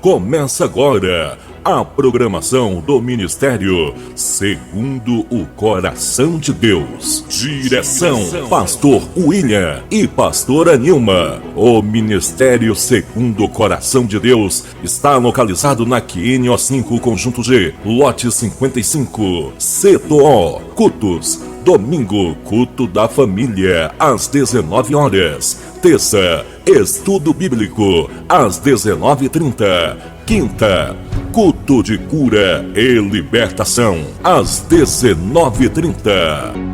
Começa agora a programação do Ministério Segundo o Coração de Deus. Direção, Pastor William e Pastora Nilma. O Ministério Segundo o Coração de Deus está localizado na QNO 5, Conjunto G, lote 55, setor O, cultos. Domingo, culto da família, às 19 horas. Terça, estudo bíblico, às 19h30. Quinta, culto de cura e libertação, às 19h30.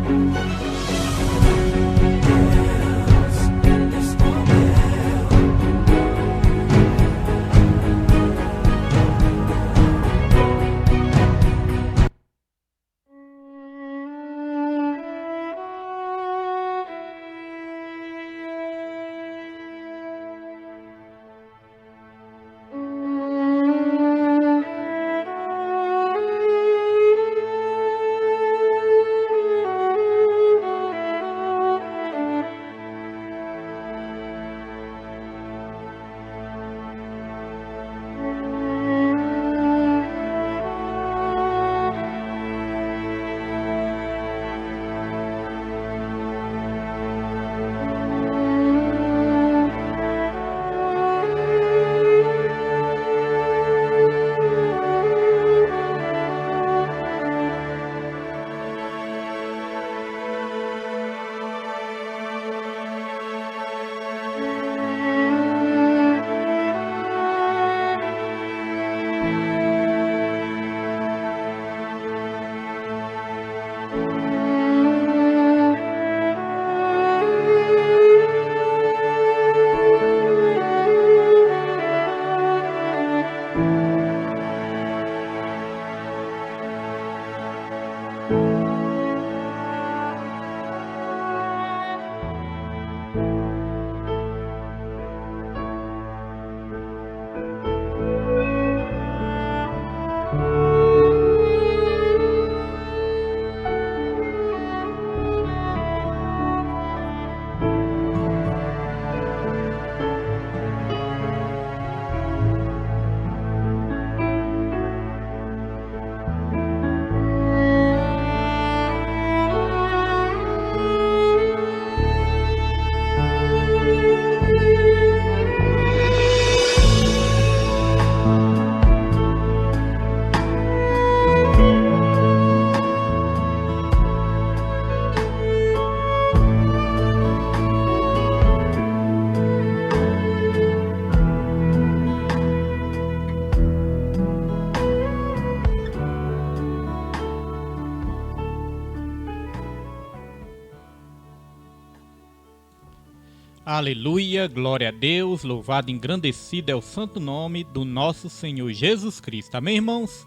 Aleluia, glória a Deus, louvado e engrandecido é o santo nome do nosso Senhor Jesus Cristo. Amém, irmãos?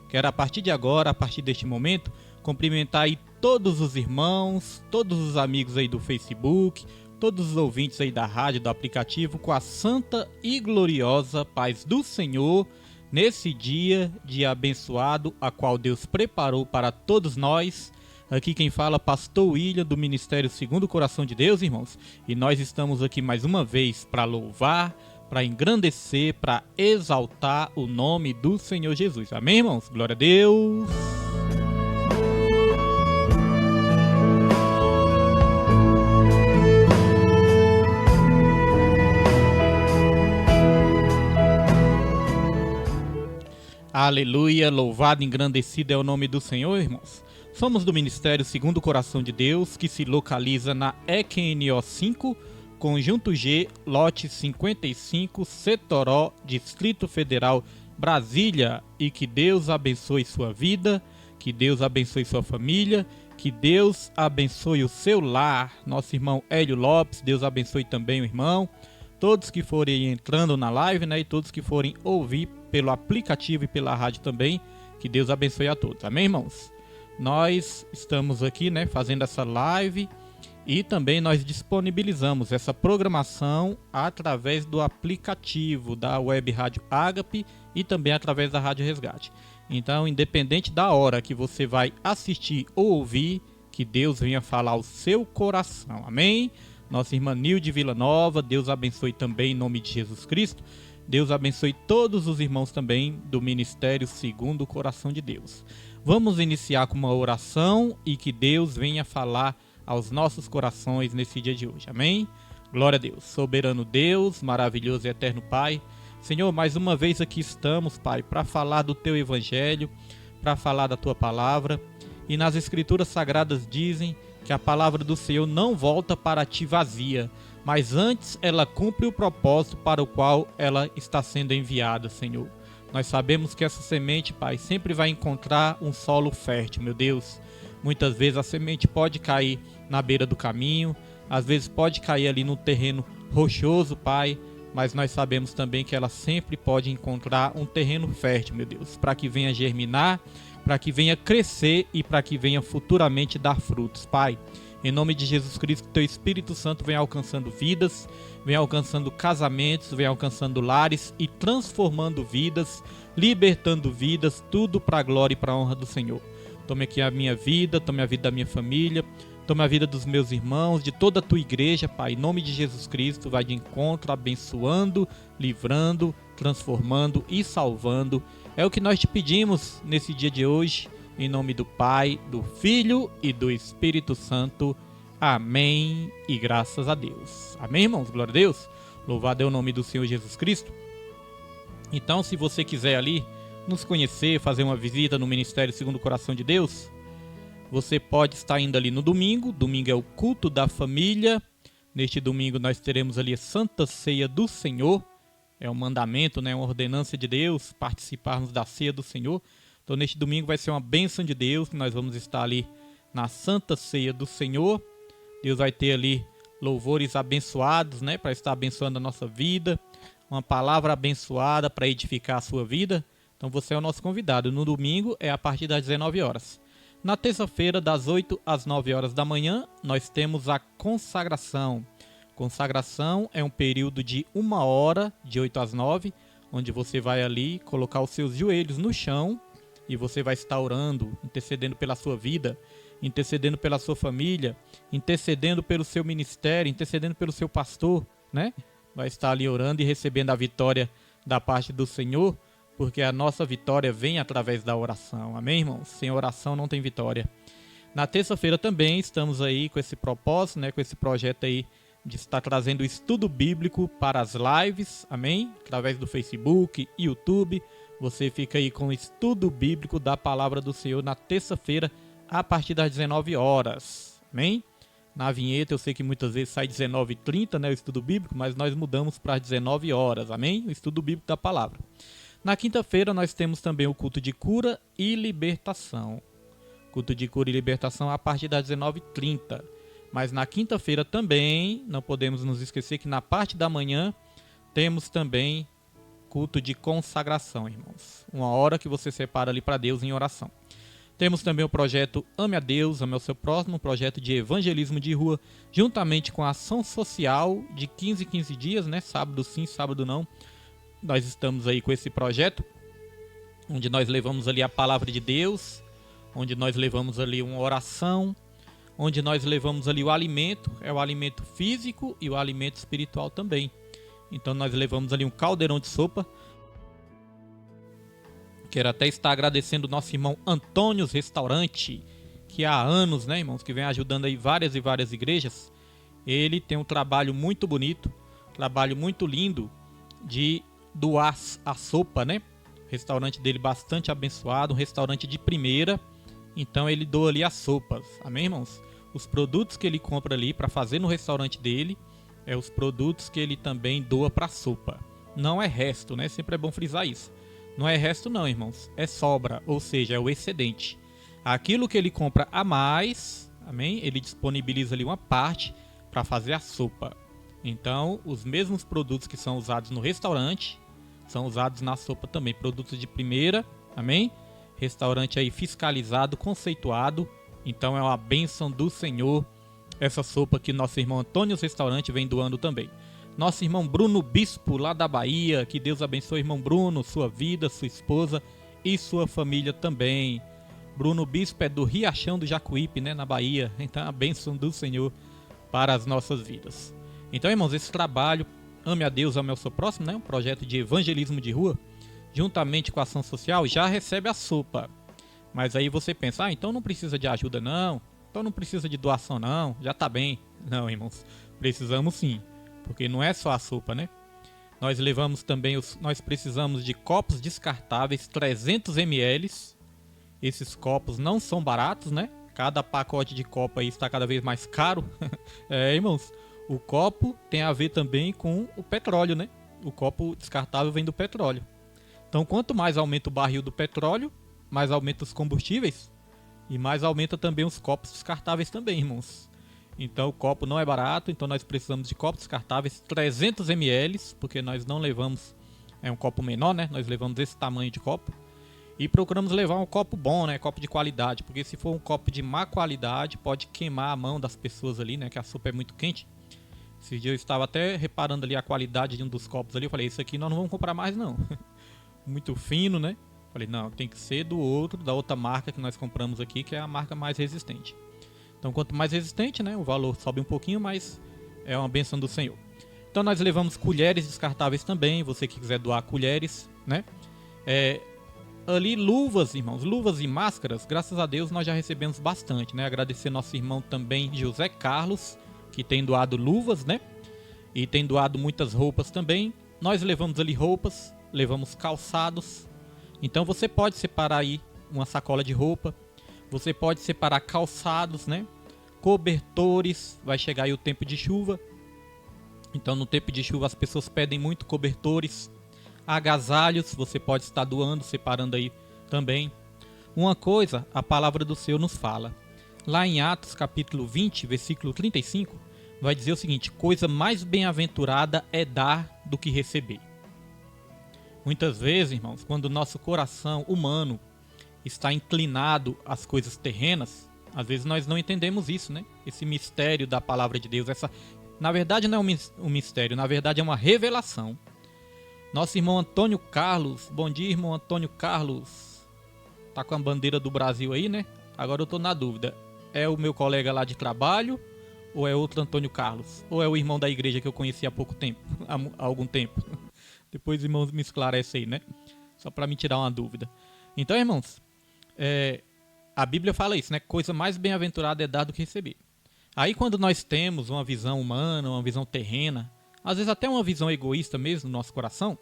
Quero a partir de agora, a partir deste momento, cumprimentar aí todos os irmãos, todos os amigos aí do Facebook, todos os ouvintes aí da rádio, do aplicativo, com a santa e gloriosa paz do Senhor, nesse dia abençoado, a qual Deus preparou para todos nós. Aqui quem fala, Pastor William, do Ministério Segundo o Coração de Deus, irmãos. E nós estamos aqui mais uma vez para louvar, para engrandecer, para exaltar o nome do Senhor Jesus. Amém, irmãos? Glória a Deus! Aleluia, louvado e engrandecido é o nome do Senhor, irmãos. Somos do Ministério Segundo o Coração de Deus, que se localiza na EQNO 5, Conjunto G, lote 55, setor O, Distrito Federal, Brasília. E que Deus abençoe sua vida, que Deus abençoe sua família, que Deus abençoe o seu lar. Nosso irmão Hélio Lopes, Deus abençoe também o irmão. Todos que forem entrando na live, né, e todos que forem ouvir pelo aplicativo e pela rádio também, que Deus abençoe a todos. Amém, irmãos? Nós estamos aqui, né, fazendo essa live e também nós disponibilizamos essa programação através do aplicativo da Web Rádio Ágape e também através da Rádio Resgate. Então, independente da hora que você vai assistir ou ouvir, que Deus venha falar ao seu coração. Amém? nossa irmã Nilde Vila Nova, Deus abençoe também em nome de Jesus Cristo. Deus abençoe todos os irmãos também do Ministério Segundo o Coração de Deus. Vamos iniciar com uma oração e que Deus venha falar aos nossos corações nesse dia de hoje. Amém? Glória a Deus. Soberano Deus, maravilhoso e eterno Pai. Senhor, mais uma vez aqui estamos, Pai, para falar do Teu Evangelho, para falar da Tua Palavra. E nas Escrituras Sagradas dizem que a Palavra do Senhor não volta para Ti vazia, mas antes ela cumpre o propósito para o qual ela está sendo enviada, Senhor. Nós sabemos que essa semente, Pai, sempre vai encontrar um solo fértil, meu Deus. Muitas vezes a semente pode cair na beira do caminho, às vezes pode cair ali no terreno rochoso, Pai, mas nós sabemos também que ela sempre pode encontrar um terreno fértil, meu Deus, para que venha germinar, para que venha crescer e para que venha futuramente dar frutos, Pai. Em nome de Jesus Cristo, que Teu Espírito Santo venha alcançando vidas, venha alcançando casamentos, venha alcançando lares e transformando vidas, libertando vidas, tudo para a glória e para a honra do Senhor. Tome aqui a minha vida, tome a vida da minha família, tome a vida dos meus irmãos, de toda a Tua igreja, Pai. Em nome de Jesus Cristo, vai de encontro, abençoando, livrando, transformando e salvando. É o que nós te pedimos nesse dia de hoje, em nome do Pai, do Filho e do Espírito Santo. Amém e graças a Deus. Amém, irmãos? Glória a Deus. Louvado é o nome do Senhor Jesus Cristo. Então, se você quiser ali nos conhecer, fazer uma visita no Ministério Segundo o Coração de Deus, você pode estar indo ali no domingo. Domingo é o culto da família. Neste domingo nós teremos ali a Santa Ceia do Senhor. É um mandamento, né? Uma ordenança de Deus, participarmos da Ceia do Senhor. Então neste domingo vai ser uma bênção de Deus. Nós vamos estar ali na Santa Ceia do Senhor. Deus vai ter ali louvores abençoados, né? Para estar abençoando a nossa vida. Uma palavra abençoada para edificar a sua vida. Então você é o nosso convidado. No domingo é a partir das 19 horas. Na terça-feira, das 8 às 9 horas da manhã, nós temos a consagração. Consagração é um período de 1 hora, de 8 às 9, onde você vai ali colocar os seus joelhos no chão e você vai estar orando, intercedendo pela sua vida, intercedendo pela sua família, intercedendo pelo seu ministério, intercedendo pelo seu pastor, né? Vai estar ali orando e recebendo a vitória da parte do Senhor, porque a nossa vitória vem através da oração. Amém, irmãos? Sem oração não tem vitória. Na terça-feira também estamos aí com esse propósito, né? Com esse projeto aí de estar trazendo o estudo bíblico para as lives. Amém? Através do Facebook, YouTube. Você fica aí com o estudo bíblico da Palavra do Senhor na terça-feira, a partir das 19 horas. Amém? Na vinheta eu sei que muitas vezes sai 19h30, né? O estudo bíblico, mas nós mudamos para as 19 horas. Amém? O estudo bíblico da Palavra. Na quinta-feira nós temos também o culto de cura e libertação. Culto de cura e libertação a partir das 19h30. Mas na quinta-feira também, não podemos nos esquecer que na parte da manhã temos também culto de consagração, irmãos. 1 hora que você separa ali para Deus em oração. Temos também o projeto Ame a Deus, Ame ao Seu Próximo, um projeto de evangelismo de rua, juntamente com a ação social de 15 em 15 dias, né? Sábado sim, sábado não. Nós estamos aí com esse projeto, onde nós levamos ali a palavra de Deus, onde nós levamos ali uma oração, onde nós levamos ali o alimento, é o alimento físico e o alimento espiritual também. Então nós levamos ali um caldeirão de sopa. Quero até estar agradecendo o nosso irmão Antônio's Restaurante, que há anos, né, irmãos, que vem ajudando aí várias e várias igrejas. Ele tem um trabalho muito bonito, trabalho muito lindo de doar a sopa, né? O restaurante dele bastante abençoado, um restaurante de primeira. Então ele doa ali as sopas, amém, irmãos? Os produtos que ele compra ali para fazer no restaurante dele é os produtos que ele também doa para a sopa. Não é resto, né? Sempre é bom frisar isso. Não é resto não, irmãos. É sobra, ou seja, é o excedente. Aquilo que ele compra a mais, amém? Ele disponibiliza ali uma parte para fazer a sopa. Então, os mesmos produtos que são usados no restaurante são usados na sopa também. Produtos de primeira, amém? Restaurante aí fiscalizado, conceituado. Então é uma bênção do Senhor essa sopa que nosso irmão Antônio's Restaurante vem doando também. Nosso irmão Bruno Bispo, lá da Bahia. Que Deus abençoe, irmão Bruno, sua vida, sua esposa e sua família também. Bruno Bispo é do Riachão do Jacuípe, né, na Bahia. Então a bênção do Senhor para as nossas vidas. Então, irmãos, esse trabalho, Ame a Deus, ame ao seu próximo, né? Um projeto de evangelismo de rua, juntamente com a ação social, já recebe a sopa. Mas aí você pensa, então não precisa de ajuda não, então não precisa de doação não, já tá bem. Não, irmãos, precisamos sim, porque não é só a sopa, né? Nós precisamos de copos descartáveis 300 ml. Esses copos não são baratos, né? Cada pacote de copo aí está cada vez mais caro. Irmãos, o copo tem a ver também com o petróleo, né? O copo descartável vem do petróleo. Então, quanto mais aumenta o barril do petróleo, mais aumenta os combustíveis e mais aumenta também os copos descartáveis também, irmãos. Então, o copo não é barato, então nós precisamos de copos descartáveis 300 ml, porque nós não levamos um copo menor, né? Nós levamos esse tamanho de copo. E procuramos levar um copo bom, né? Copo de qualidade, porque se for um copo de má qualidade, pode queimar a mão das pessoas ali, né? Que a sopa é muito quente. Esse dia eu estava até reparando ali a qualidade de um dos copos ali. Eu falei, esse aqui nós não vamos comprar mais não. Muito fino, né? Falei, não, tem que ser da outra marca que nós compramos aqui, que é a marca mais resistente. Então, quanto mais resistente, né? O valor sobe um pouquinho, mas é uma bênção do Senhor. Então, nós levamos colheres descartáveis também. Você que quiser doar colheres, né? Ali luvas, irmãos, luvas e máscaras, graças a Deus nós já recebemos bastante, né? Agradecer nosso irmão também, José Carlos, que tem doado luvas, né? E tem doado muitas roupas também. Nós levamos ali roupas, levamos calçados. Então você pode separar aí uma sacola de roupa. Você pode separar calçados, né? Cobertores, vai chegar aí o tempo de chuva. Então no tempo de chuva as pessoas pedem muito cobertores. Agasalhos, você pode estar doando, separando aí também. Uma coisa, a palavra do Senhor nos fala. Lá em Atos capítulo 20, versículo 35, vai dizer o seguinte: coisa mais bem-aventurada é dar do que receber. Muitas vezes, irmãos, quando o nosso coração humano está inclinado às coisas terrenas, às vezes nós não entendemos isso, né? Esse mistério da palavra de Deus, na verdade não é um mistério, na verdade é uma revelação. Nosso irmão Antônio Carlos, bom dia, irmão Antônio Carlos. Tá com a bandeira do Brasil aí, né? Agora eu tô na dúvida. É o meu colega lá de trabalho ou é outro Antônio Carlos? Ou é o irmão da igreja que eu conheci há pouco tempo, há algum tempo? Depois, irmãos, me esclarece aí, né? Só para me tirar uma dúvida. Então, irmãos, a Bíblia fala isso, né? Coisa mais bem-aventurada é dar do que receber. Aí quando nós temos uma visão humana, uma visão terrena, às vezes até uma visão egoísta mesmo no nosso coração,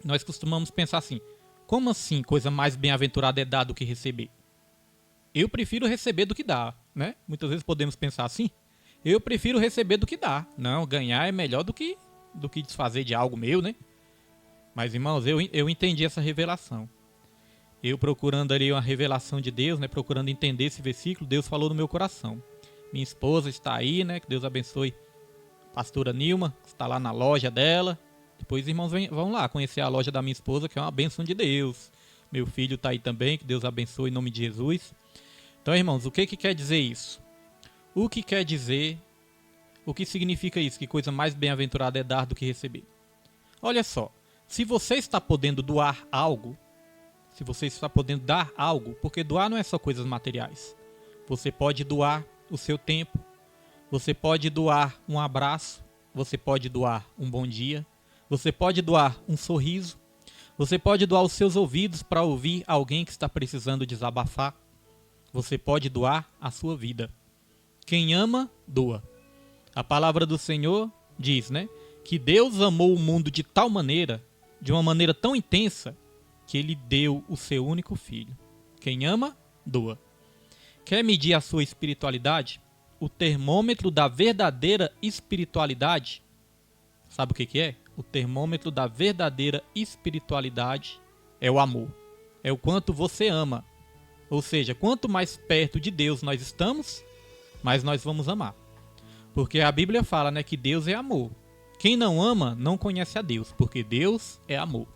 nós costumamos pensar assim: como assim coisa mais bem-aventurada é dar do que receber? Eu prefiro receber do que dar, né? Muitas vezes podemos pensar assim: eu prefiro receber do que dar. Não, ganhar é melhor do que desfazer de algo meu, né? Mas, irmãos, eu entendi essa revelação. Eu procurando ali uma revelação de Deus, né? Procurando entender esse versículo, Deus falou no meu coração. Minha esposa está aí, né? Que Deus abençoe a pastora Nilma, que está lá na loja dela. Depois, irmãos, vão lá conhecer a loja da minha esposa, que é uma bênção de Deus. Meu filho está aí também, que Deus abençoe em nome de Jesus. Então, irmãos, o que quer dizer isso? O que quer dizer, o que significa isso? Que coisa mais bem-aventurada é dar do que receber. Olha só, se você está podendo doar algo, se você está podendo dar algo, porque doar não é só coisas materiais. Você pode doar o seu tempo, você pode doar um abraço, você pode doar um bom dia, você pode doar um sorriso, você pode doar os seus ouvidos para ouvir alguém que está precisando desabafar, você pode doar a sua vida. Quem ama, doa. A palavra do Senhor diz, né, que Deus amou o mundo de tal maneira, de uma maneira tão intensa, que Ele deu o seu único filho. Quem ama, doa. Quer medir a sua espiritualidade? O termômetro da verdadeira espiritualidade, sabe o que é? O termômetro da verdadeira espiritualidade é o amor. É o quanto você ama. Ou seja, quanto mais perto de Deus nós estamos, mais nós vamos amar. Porque a Bíblia fala, né, que Deus é amor. Quem não ama não conhece a Deus, porque Deus é amor.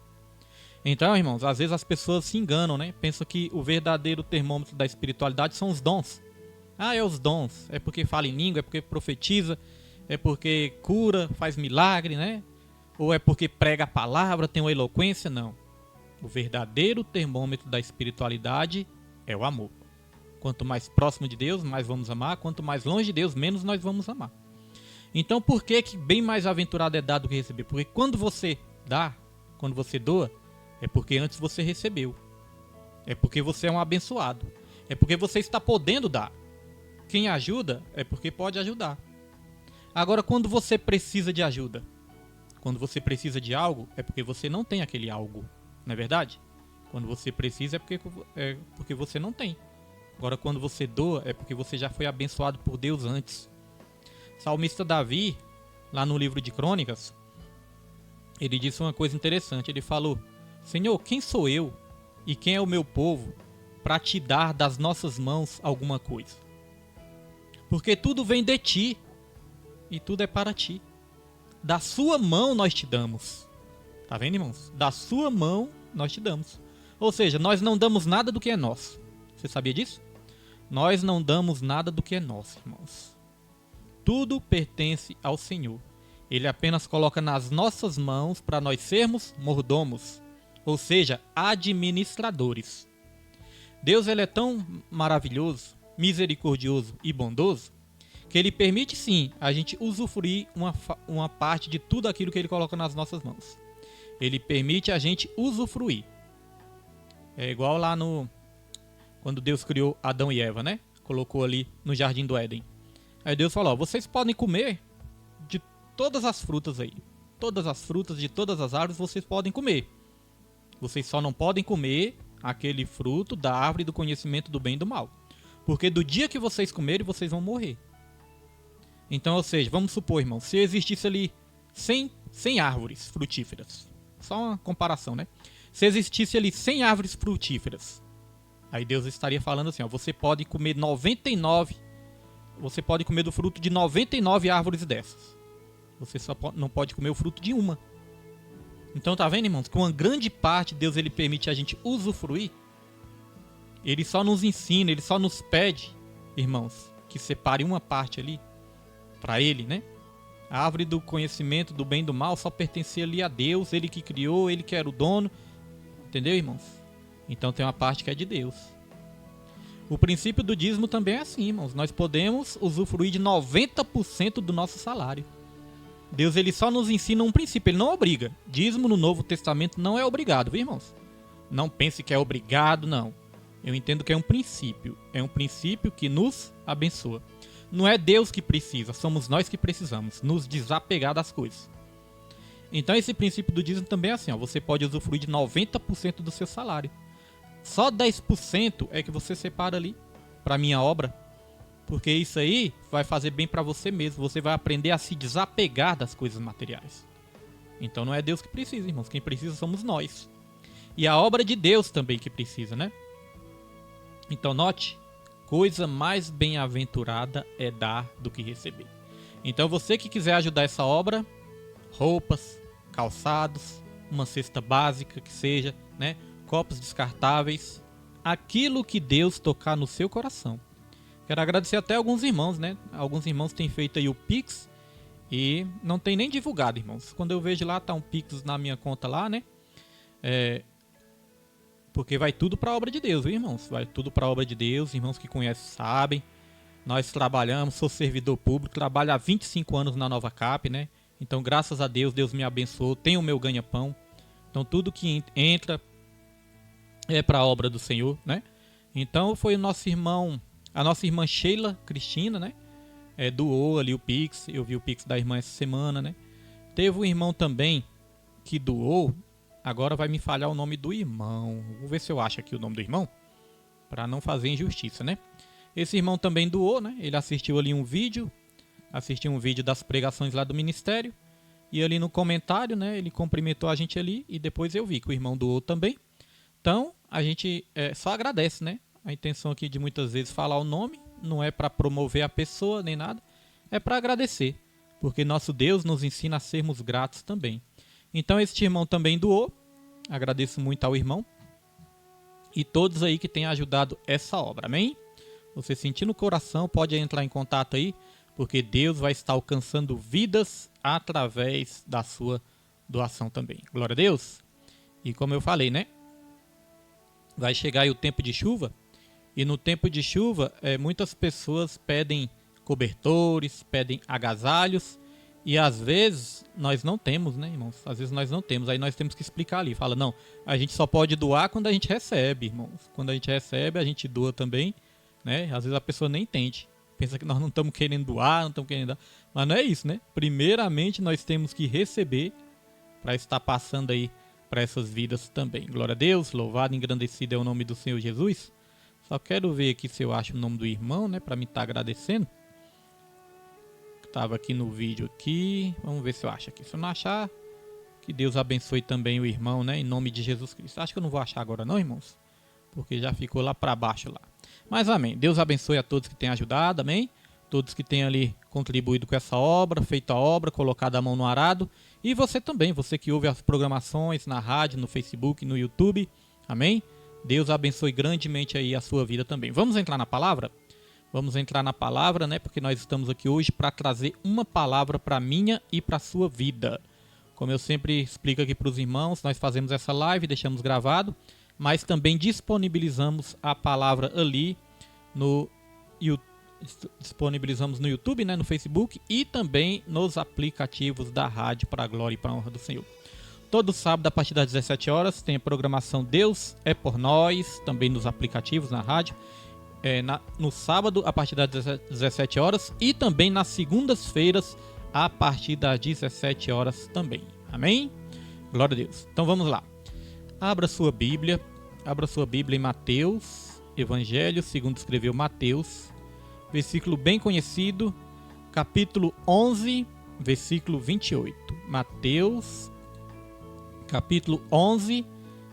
Então, irmãos, às vezes as pessoas se enganam, né? Pensam que o verdadeiro termômetro da espiritualidade são os dons. É os dons. É porque fala em língua, é porque profetiza, é porque cura, faz milagre, né? Ou é porque prega a palavra, tem uma eloquência? Não. O verdadeiro termômetro da espiritualidade é o amor. Quanto mais próximo de Deus, mais vamos amar. Quanto mais longe de Deus, menos nós vamos amar. Então, por que bem mais aventurado é dar do que receber? Porque quando você dá, quando você doa, é porque antes você recebeu. É porque você é um abençoado. É porque você está podendo dar. Quem ajuda é porque pode ajudar. Agora, quando você precisa de ajuda, quando você precisa de algo, é porque você não tem aquele algo. Não é verdade? Quando você precisa é porque você não tem. Agora, quando você doa, é porque você já foi abençoado por Deus antes. Salmista Davi, lá no livro de Crônicas, ele disse uma coisa interessante. Ele falou: Senhor, quem sou eu e quem é o meu povo para te dar das nossas mãos alguma coisa? Porque tudo vem de ti e tudo é para ti. Da sua mão nós te damos. Tá vendo, irmãos? Da sua mão nós te damos. Ou seja, nós não damos nada do que é nosso. Você sabia disso? Nós não damos nada do que é nosso, irmãos. Tudo pertence ao Senhor. Ele apenas coloca nas nossas mãos para nós sermos mordomos, ou seja, administradores. Deus, ele é tão maravilhoso, misericordioso e bondoso que ele permite sim a gente usufruir uma parte de tudo aquilo que ele coloca nas nossas mãos. Ele permite a gente usufruir. É igual lá quando Deus criou Adão e Eva, né? Colocou ali no Jardim do Éden. Aí Deus falou: vocês podem comer de todas as frutas aí. Todas as frutas de todas as árvores vocês podem comer. Vocês só não podem comer aquele fruto da árvore do conhecimento do bem e do mal. Porque do dia que vocês comerem, vocês vão morrer. Então, ou seja, vamos supor, irmão, se existisse ali 100 árvores frutíferas. Só uma comparação, né? Se existisse ali 100 árvores frutíferas, aí Deus estaria falando assim, ó, você pode comer 99, você pode comer do fruto de 99 árvores dessas. Você só não pode comer o fruto de uma. Então tá vendo, irmãos, que uma grande parte Deus ele permite a gente usufruir. Ele só nos ensina, ele só nos pede, irmãos, que separe uma parte ali para ele, né? A árvore do conhecimento do bem e do mal só pertencia ali a Deus, ele que criou, ele que era o dono. Entendeu, irmãos? Então tem uma parte que é de Deus. O princípio do dízimo também é assim, irmãos. Nós podemos usufruir de 90% do nosso salário. Deus ele só nos ensina um princípio, ele não obriga. Dízimo no Novo Testamento não é obrigado, viu, irmãos? Não pense que é obrigado, não. Eu entendo que é um princípio. É um princípio que nos abençoa. Não é Deus que precisa, somos nós que precisamos nos desapegar das coisas. Então esse princípio do dízimo também é assim, ó, você pode usufruir de 90% do seu salário. Só 10% é que você separa ali para minha obra, porque isso aí vai fazer bem para você mesmo, você vai aprender a se desapegar das coisas materiais. Então não é Deus que precisa, irmãos, quem precisa somos nós. E a obra de Deus também que precisa, né? Então note, coisa mais bem-aventurada é dar do que receber. Então você que quiser ajudar essa obra, roupas, calçados, uma cesta básica que seja, né? Copos descartáveis, aquilo que Deus tocar no seu coração. Quero agradecer até alguns irmãos, né? Alguns irmãos têm feito aí o Pix e não tem nem divulgado, irmãos. Quando eu vejo lá, tá um Pix na minha conta lá, né? Porque vai tudo para a obra de Deus, viu, irmãos? Vai tudo para a obra de Deus, irmãos que conhecem sabem. Nós trabalhamos, sou servidor público, trabalho há 25 anos na Nova Cap, né? Então, graças a Deus, Deus me abençoou, tenho o meu ganha-pão. Então, tudo que entra é para a obra do Senhor, né? Então, foi a nossa irmã Sheila Cristina, né? Doou ali o Pix, eu vi o Pix da irmã essa semana, né? Teve um irmão também que doou. Agora vai me falhar o nome do irmão. Vou ver se eu acho aqui o nome do irmão, para não fazer injustiça, né? Esse irmão também doou, né? Ele assistiu ali um vídeo das pregações lá do ministério. E ali no comentário, né? Ele cumprimentou a gente ali e depois eu vi que o irmão doou também. Então, a gente só agradece, né? A intenção aqui de muitas vezes falar o nome não é para promover a pessoa nem nada. É para agradecer, porque nosso Deus nos ensina a sermos gratos também. Então este irmão também doou, agradeço muito ao irmão e todos aí que têm ajudado essa obra, amém? Você sentir no coração, pode entrar em contato aí, porque Deus vai estar alcançando vidas através da sua doação também. Glória a Deus! E como eu falei, né? Vai chegar aí o tempo de chuva E no tempo de chuva, muitas pessoas pedem cobertores, pedem agasalhos, e às vezes nós não temos, né, irmãos? Às vezes nós não temos, aí nós temos que explicar ali. Fala, não, a gente só pode doar quando a gente recebe, irmãos. Quando a gente recebe, a gente doa também, né? Às vezes a pessoa nem entende. Pensa que nós não estamos querendo doar, não estamos querendo dar. Mas não é isso, né? Primeiramente nós temos que receber para estar passando aí para essas vidas também. Glória a Deus, louvado e engrandecido é o nome do Senhor Jesus. Só quero ver aqui se eu acho o nome do irmão, né? Para me estar agradecendo. Estava aqui no vídeo aqui. Vamos ver se eu acho aqui. Se eu não achar, que Deus abençoe também o irmão, né? Em nome de Jesus Cristo. Acho que eu não vou achar agora não, irmãos. Porque já ficou lá para baixo lá. Mas amém. Deus abençoe a todos que têm ajudado, amém? Todos que têm ali contribuído com essa obra, feito a obra, colocado a mão no arado. E você também, você que ouve as programações na rádio, no Facebook, no YouTube, amém? Deus abençoe grandemente aí a sua vida também. Vamos entrar na palavra? Vamos entrar na palavra, né? Porque nós estamos aqui hoje para trazer uma palavra para a minha e para a sua vida. Como eu sempre explico aqui para os irmãos, nós fazemos essa live, deixamos gravado, mas também disponibilizamos a palavra ali no YouTube. Disponibilizamos no YouTube, né, no Facebook e também nos aplicativos da rádio para a glória e para a honra do Senhor. Todo sábado a partir das 17 horas tem a programação Deus é por Nós, também nos aplicativos, na rádio. No sábado a partir das 17 horas e também nas segundas-feiras a partir das 17 horas também. Amém? Glória a Deus. Então vamos lá. Abra sua Bíblia em Mateus, Evangelho segundo escreveu Mateus, versículo bem conhecido, capítulo 11, versículo 28. Mateus, capítulo 11,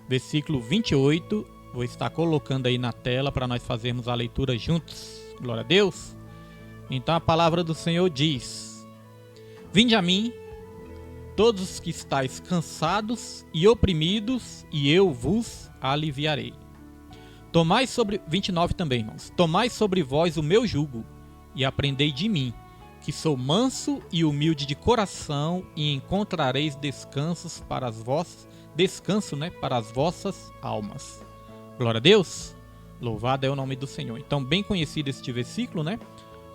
versículo 28. Vou estar colocando aí na tela para nós fazermos a leitura juntos. Glória a Deus. Então a palavra do Senhor diz: Vinde a mim, todos os que estáis cansados e oprimidos, e eu vos aliviarei. Tomai sobre 29 também, irmãos. Tomai sobre vós o meu jugo e aprendei de mim, que sou manso e humilde de coração, e encontrareis descanso, para as vossas almas. Glória a Deus. Louvado é o nome do Senhor. Então, bem conhecido este versículo, né?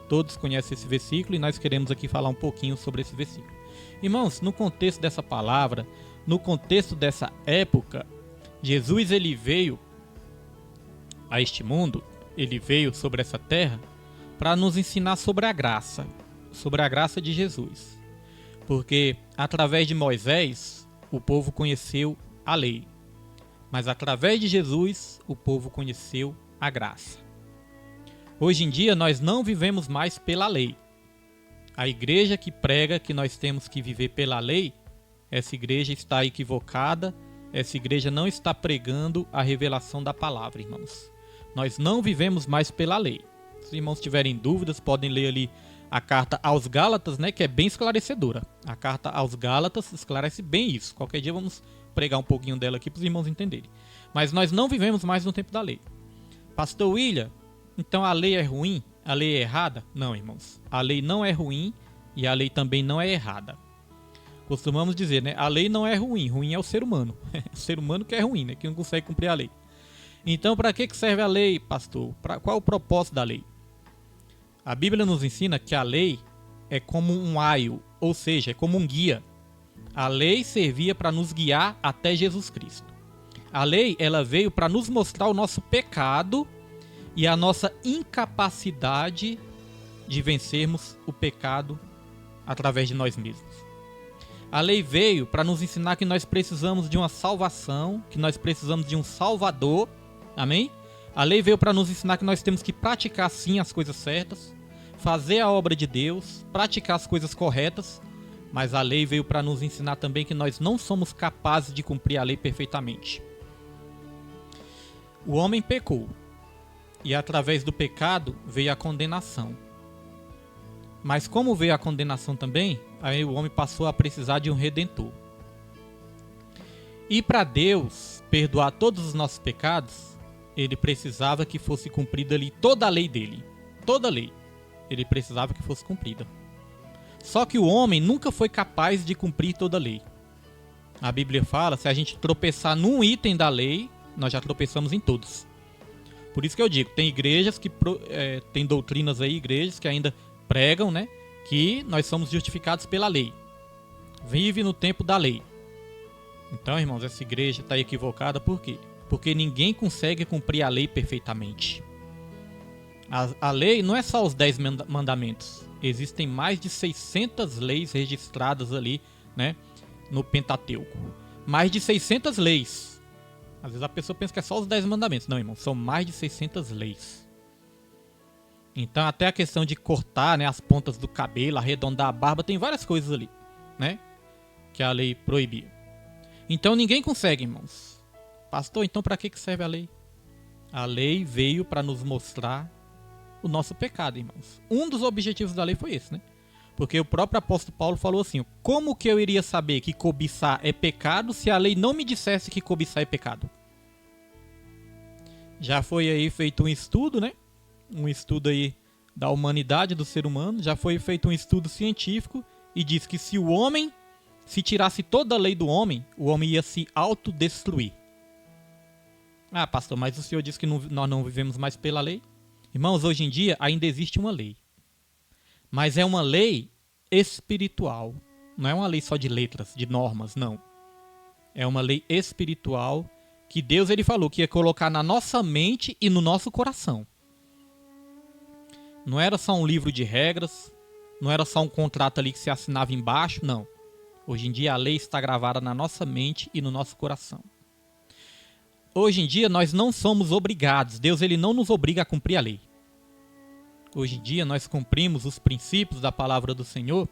Todos conhecem esse versículo e nós queremos aqui falar um pouquinho sobre esse versículo. Irmãos, no contexto dessa palavra, no contexto dessa época, Jesus ele veio a este mundo, ele veio sobre essa terra para nos ensinar sobre a graça de Jesus. Porque através de Moisés, o povo conheceu a lei, mas através de Jesus, o povo conheceu a graça. Hoje em dia, nós não vivemos mais pela lei. A igreja que prega que nós temos que viver pela lei, essa igreja está equivocada, essa igreja não está pregando a revelação da palavra, irmãos. Nós não vivemos mais pela lei. Se os irmãos tiverem dúvidas, podem ler ali a carta aos Gálatas, né, que é bem esclarecedora. A carta aos Gálatas esclarece bem isso. Qualquer dia vamos pregar um pouquinho dela aqui para os irmãos entenderem. Mas nós não vivemos mais no tempo da lei. Pastor William, então a lei é ruim? A lei é errada? Não, irmãos. A lei não é ruim e a lei também não é errada. Costumamos dizer, né? A lei não é ruim. Ruim é o ser humano. O ser humano que é ruim, né? Que não consegue cumprir a lei. Então, para que serve a lei, pastor? Qual é o propósito da lei? A Bíblia nos ensina que a lei é como um aio, ou seja, é como um guia. A lei servia para nos guiar até Jesus Cristo. A lei, ela veio para nos mostrar o nosso pecado e a nossa incapacidade de vencermos o pecado através de nós mesmos. A lei veio para nos ensinar que nós precisamos de uma salvação, que nós precisamos de um Salvador. Amém? A lei veio para nos ensinar que nós temos que praticar sim as coisas certas, fazer a obra de Deus, praticar as coisas corretas, mas a lei veio para nos ensinar também que nós não somos capazes de cumprir a lei perfeitamente. O homem pecou, e através do pecado veio a condenação. Mas como veio a condenação também, aí o homem passou a precisar de um redentor. E para Deus perdoar todos os nossos pecados, ele precisava que fosse cumprida ali toda a lei dele. Toda a lei. Ele precisava que fosse cumprida. Só que o homem nunca foi capaz de cumprir toda a lei. A Bíblia fala, se a gente tropeçar num item da lei, nós já tropeçamos em todos. Por isso que eu digo, tem igrejas que tem doutrinas aí, igrejas que ainda pregam, né, que nós somos justificados pela lei. Vive no tempo da lei. Então, irmãos, essa igreja está equivocada por quê? Porque ninguém consegue cumprir a lei perfeitamente. A lei não é só os 10 mandamentos. Existem mais de 600 leis registradas ali, né, no Pentateuco. Mais de 600 leis. Às vezes a pessoa pensa que é só os 10 mandamentos. Não, irmão, são mais de 600 leis. Então até a questão de cortar, né, as pontas do cabelo, arredondar a barba, tem várias coisas ali, né, que a lei proibia. Então ninguém consegue, irmãos. Pastor, então para que serve a lei? A lei veio para nos mostrar o nosso pecado, irmãos. Um dos objetivos da lei foi esse, né? Porque o próprio apóstolo Paulo falou assim: como que eu iria saber que cobiçar é pecado se a lei não me dissesse que cobiçar é pecado? Já foi aí feito um estudo, né? Um estudo aí da humanidade do ser humano. Já foi feito um estudo científico e diz que se o homem, se tirasse toda a lei do homem, o homem ia se autodestruir. Ah, pastor, mas o senhor disse que nós não vivemos mais pela lei? Irmãos, hoje em dia ainda existe uma lei. Mas é uma lei espiritual. Não é uma lei só de letras, de normas, não. É uma lei espiritual que Deus ele falou que ia colocar na nossa mente e no nosso coração. Não era só um livro de regras, não era só um contrato ali que se assinava embaixo, não. Hoje em dia a lei está gravada na nossa mente e no nosso coração. Hoje em dia nós não somos obrigados, Deus ele não nos obriga a cumprir a lei. Hoje em dia nós cumprimos os princípios da palavra do Senhor,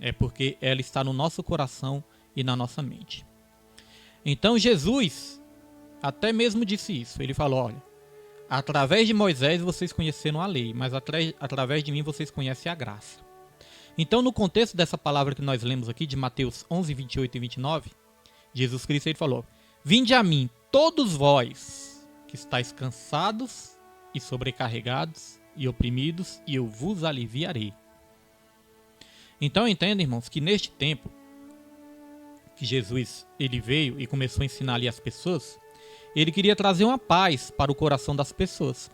é porque ela está no nosso coração e na nossa mente. Então Jesus até mesmo disse isso, ele falou, olha, através de Moisés vocês conheceram a lei, mas através de mim vocês conhecem a graça. Então no contexto dessa palavra que nós lemos aqui, de Mateus 11, 28 e 29, Jesus Cristo ele falou, vinde a mim todos vós que estáis cansados e sobrecarregados e oprimidos, e eu vos aliviarei. Então entenda, irmãos, que neste tempo que Jesus ele veio e começou a ensinar ali as pessoas, ele queria trazer uma paz para o coração das pessoas.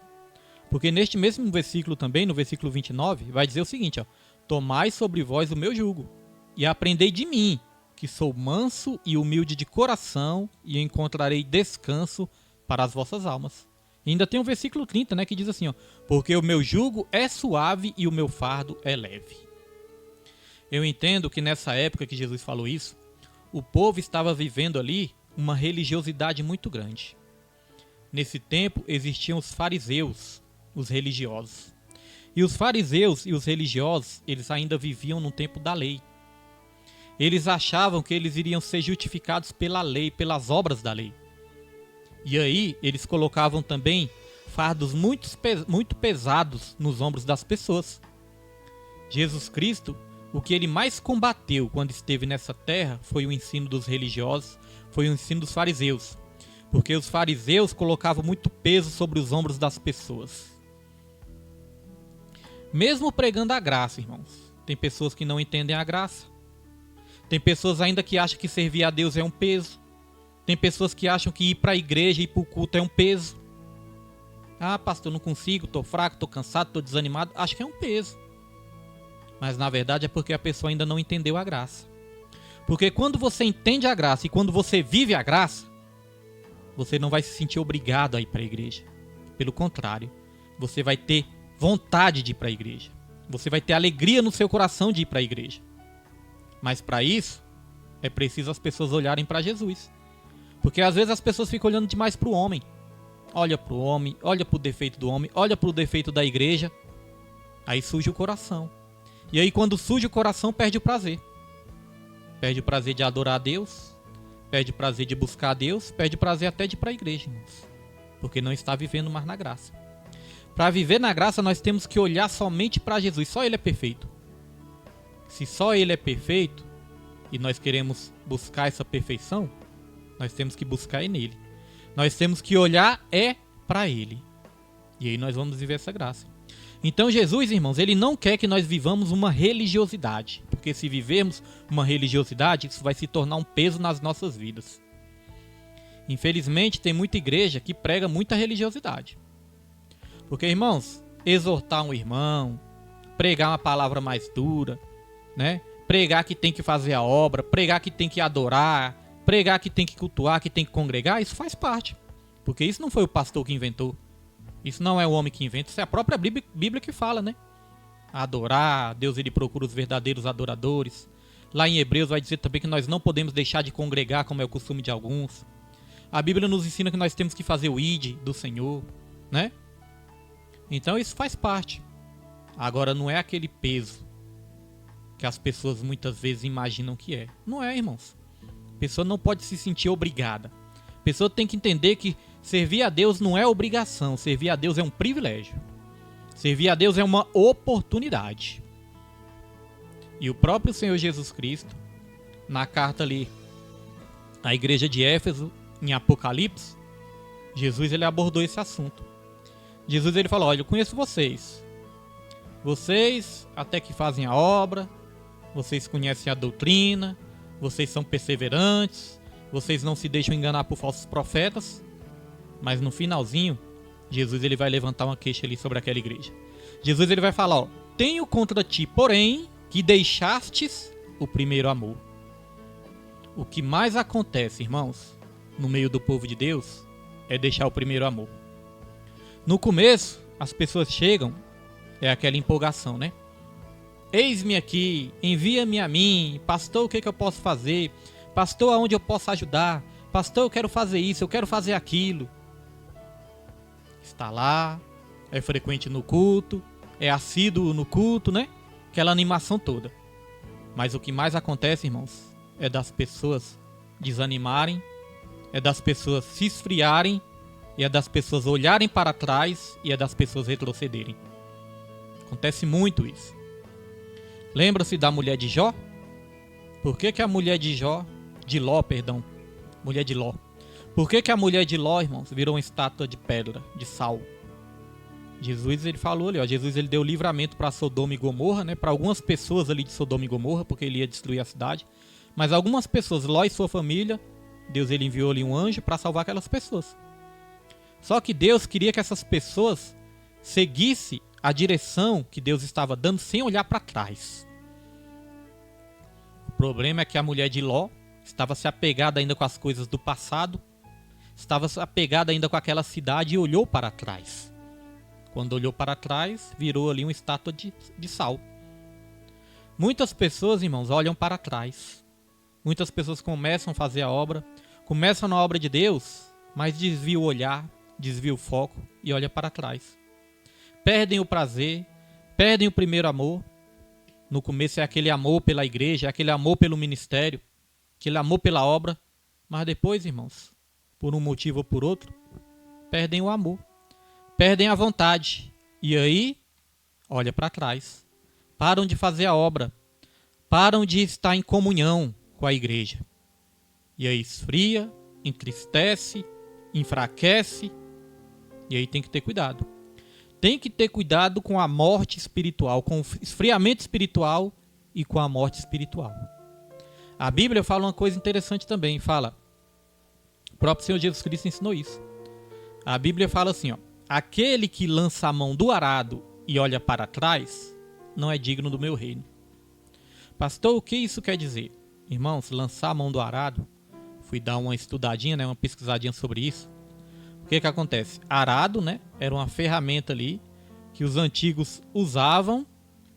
Porque neste mesmo versículo também, no versículo 29, vai dizer o seguinte, ó, tomai sobre vós o meu jugo, e aprendei de mim, que sou manso e humilde de coração, e encontrarei descanso para as vossas almas. E ainda tem um versículo 30, né, que diz assim, ó, porque o meu jugo é suave e o meu fardo é leve. Eu entendo que nessa época que Jesus falou isso, o povo estava vivendo ali uma religiosidade muito grande. Nesse tempo existiam os fariseus, os religiosos. E os fariseus e os religiosos, eles ainda viviam no tempo da lei. Eles achavam que eles iriam ser justificados pela lei, pelas obras da lei. E aí eles colocavam também fardos muito pesados nos ombros das pessoas. Jesus Cristo, o que ele mais combateu quando esteve nessa terra foi o ensino dos religiosos, foi o ensino dos fariseus. Porque os fariseus colocavam muito peso sobre os ombros das pessoas. Mesmo pregando a graça, irmãos, tem pessoas que não entendem a graça. Tem pessoas ainda que acham que servir a Deus é um peso. Tem pessoas que acham que ir para a igreja e ir para o culto é um peso. Ah, pastor, não consigo, estou fraco, estou cansado, estou desanimado. Acho que é um peso. Mas na verdade é porque a pessoa ainda não entendeu a graça. Porque quando você entende a graça e quando você vive a graça, você não vai se sentir obrigado a ir para a igreja. Pelo contrário, você vai ter vontade de ir para a igreja. Você vai ter alegria no seu coração de ir para a igreja. Mas para isso, é preciso as pessoas olharem para Jesus. Porque às vezes as pessoas ficam olhando demais para o homem. Olha para o homem, olha para o defeito do homem, olha para o defeito da igreja. Aí surge o coração. E aí quando surge o coração, perde o prazer. Perde o prazer de adorar a Deus, perde o prazer de buscar a Deus, perde o prazer até de ir para a igreja, irmãos. Porque não está vivendo mais na graça. Para viver na graça, nós temos que olhar somente para Jesus. Só Ele é perfeito. Se só Ele é perfeito, e nós queremos buscar essa perfeição, nós temos que buscar nele. Nós temos que olhar para Ele. E aí nós vamos viver essa graça. Então Jesus, irmãos, Ele não quer que nós vivamos uma religiosidade. Porque se vivermos uma religiosidade, isso vai se tornar um peso nas nossas vidas. Infelizmente, tem muita igreja que prega muita religiosidade. Porque, irmãos, exortar um irmão, pregar uma palavra mais dura, né? Pregar que tem que fazer a obra, pregar que tem que adorar, pregar que tem que cultuar, que tem que congregar, isso faz parte. Porque isso não foi o pastor que inventou. Isso não é o homem que inventa, isso é a própria Bíblia que fala, né? Adorar, Deus ele procura os verdadeiros adoradores. Lá em Hebreus vai dizer também que nós não podemos deixar de congregar, como é o costume de alguns. A Bíblia nos ensina que nós temos que fazer o ide do Senhor, né? Então isso faz parte. Agora não é aquele peso que as pessoas muitas vezes imaginam que é. Não é, irmãos. A pessoa não pode se sentir obrigada. A pessoa tem que entender que servir a Deus não é obrigação. Servir a Deus é um privilégio. Servir a Deus é uma oportunidade. E o próprio Senhor Jesus Cristo, na carta ali à igreja de Éfeso, em Apocalipse, Jesus ele abordou esse assunto. Jesus ele falou: olha, eu conheço vocês. Vocês até que fazem a obra, vocês conhecem a doutrina, vocês são perseverantes, vocês não se deixam enganar por falsos profetas, mas no finalzinho, Jesus ele vai levantar uma queixa ali sobre aquela igreja. Jesus ele vai falar: ó, tenho contra ti, porém, que deixastes o primeiro amor. O que mais acontece, irmãos, no meio do povo de Deus, é deixar o primeiro amor. No começo, as pessoas chegam, é aquela empolgação, né? Eis-me aqui, envia-me a mim, pastor, o que eu posso fazer? Pastor, aonde eu posso ajudar? Pastor, eu quero fazer isso, eu quero fazer aquilo. Está lá, é frequente no culto, é assíduo no culto, né? Aquela animação toda. Mas o que mais acontece, irmãos, é das pessoas desanimarem, é das pessoas se esfriarem, e é das pessoas olharem para trás, e é das pessoas retrocederem. Acontece muito isso. Lembra-se da mulher de Jó? Por que a mulher de Jó, de Ló, perdão, mulher de Ló. Por que a mulher de Ló, irmãos, virou uma estátua de pedra, de sal? Jesus ele falou ali, ó, Jesus ele deu livramento para Sodoma e Gomorra, né, para algumas pessoas ali de Sodoma e Gomorra, porque ele ia destruir a cidade. Mas algumas pessoas, Ló e sua família, Deus ele enviou ali um anjo para salvar aquelas pessoas. Só que Deus queria que essas pessoas seguissem a direção que Deus estava dando sem olhar para trás. O problema é que a mulher de Ló estava se apegada ainda com as coisas do passado, estava se apegada ainda com aquela cidade e olhou para trás. Quando olhou para trás, virou ali uma estátua de sal. Muitas pessoas, irmãos, olham para trás. Muitas pessoas começam a fazer a obra, começam na obra de Deus, mas desviam o olhar, desviam o foco e olham para trás. Perdem o prazer, perdem o primeiro amor. No começo é aquele amor pela igreja, é aquele amor pelo ministério, aquele amor pela obra. Mas depois, irmãos, por um motivo ou por outro, perdem o amor, perdem a vontade. E aí, olha para trás. Param de fazer a obra, param de estar em comunhão com a igreja. E aí esfria, entristece, enfraquece. E aí tem que ter cuidado. Tem que ter cuidado com a morte espiritual, com o esfriamento espiritual e com a morte espiritual. A Bíblia fala uma coisa interessante também, fala, o próprio Senhor Jesus Cristo ensinou isso. A Bíblia fala assim, ó, aquele que lança a mão do arado e olha para trás, não é digno do meu reino. Pastor, o que isso quer dizer? Irmãos, lançar a mão do arado, fui dar uma estudadinha, né, uma pesquisadinha sobre isso. O que acontece? Arado, né, era uma ferramenta ali que os antigos usavam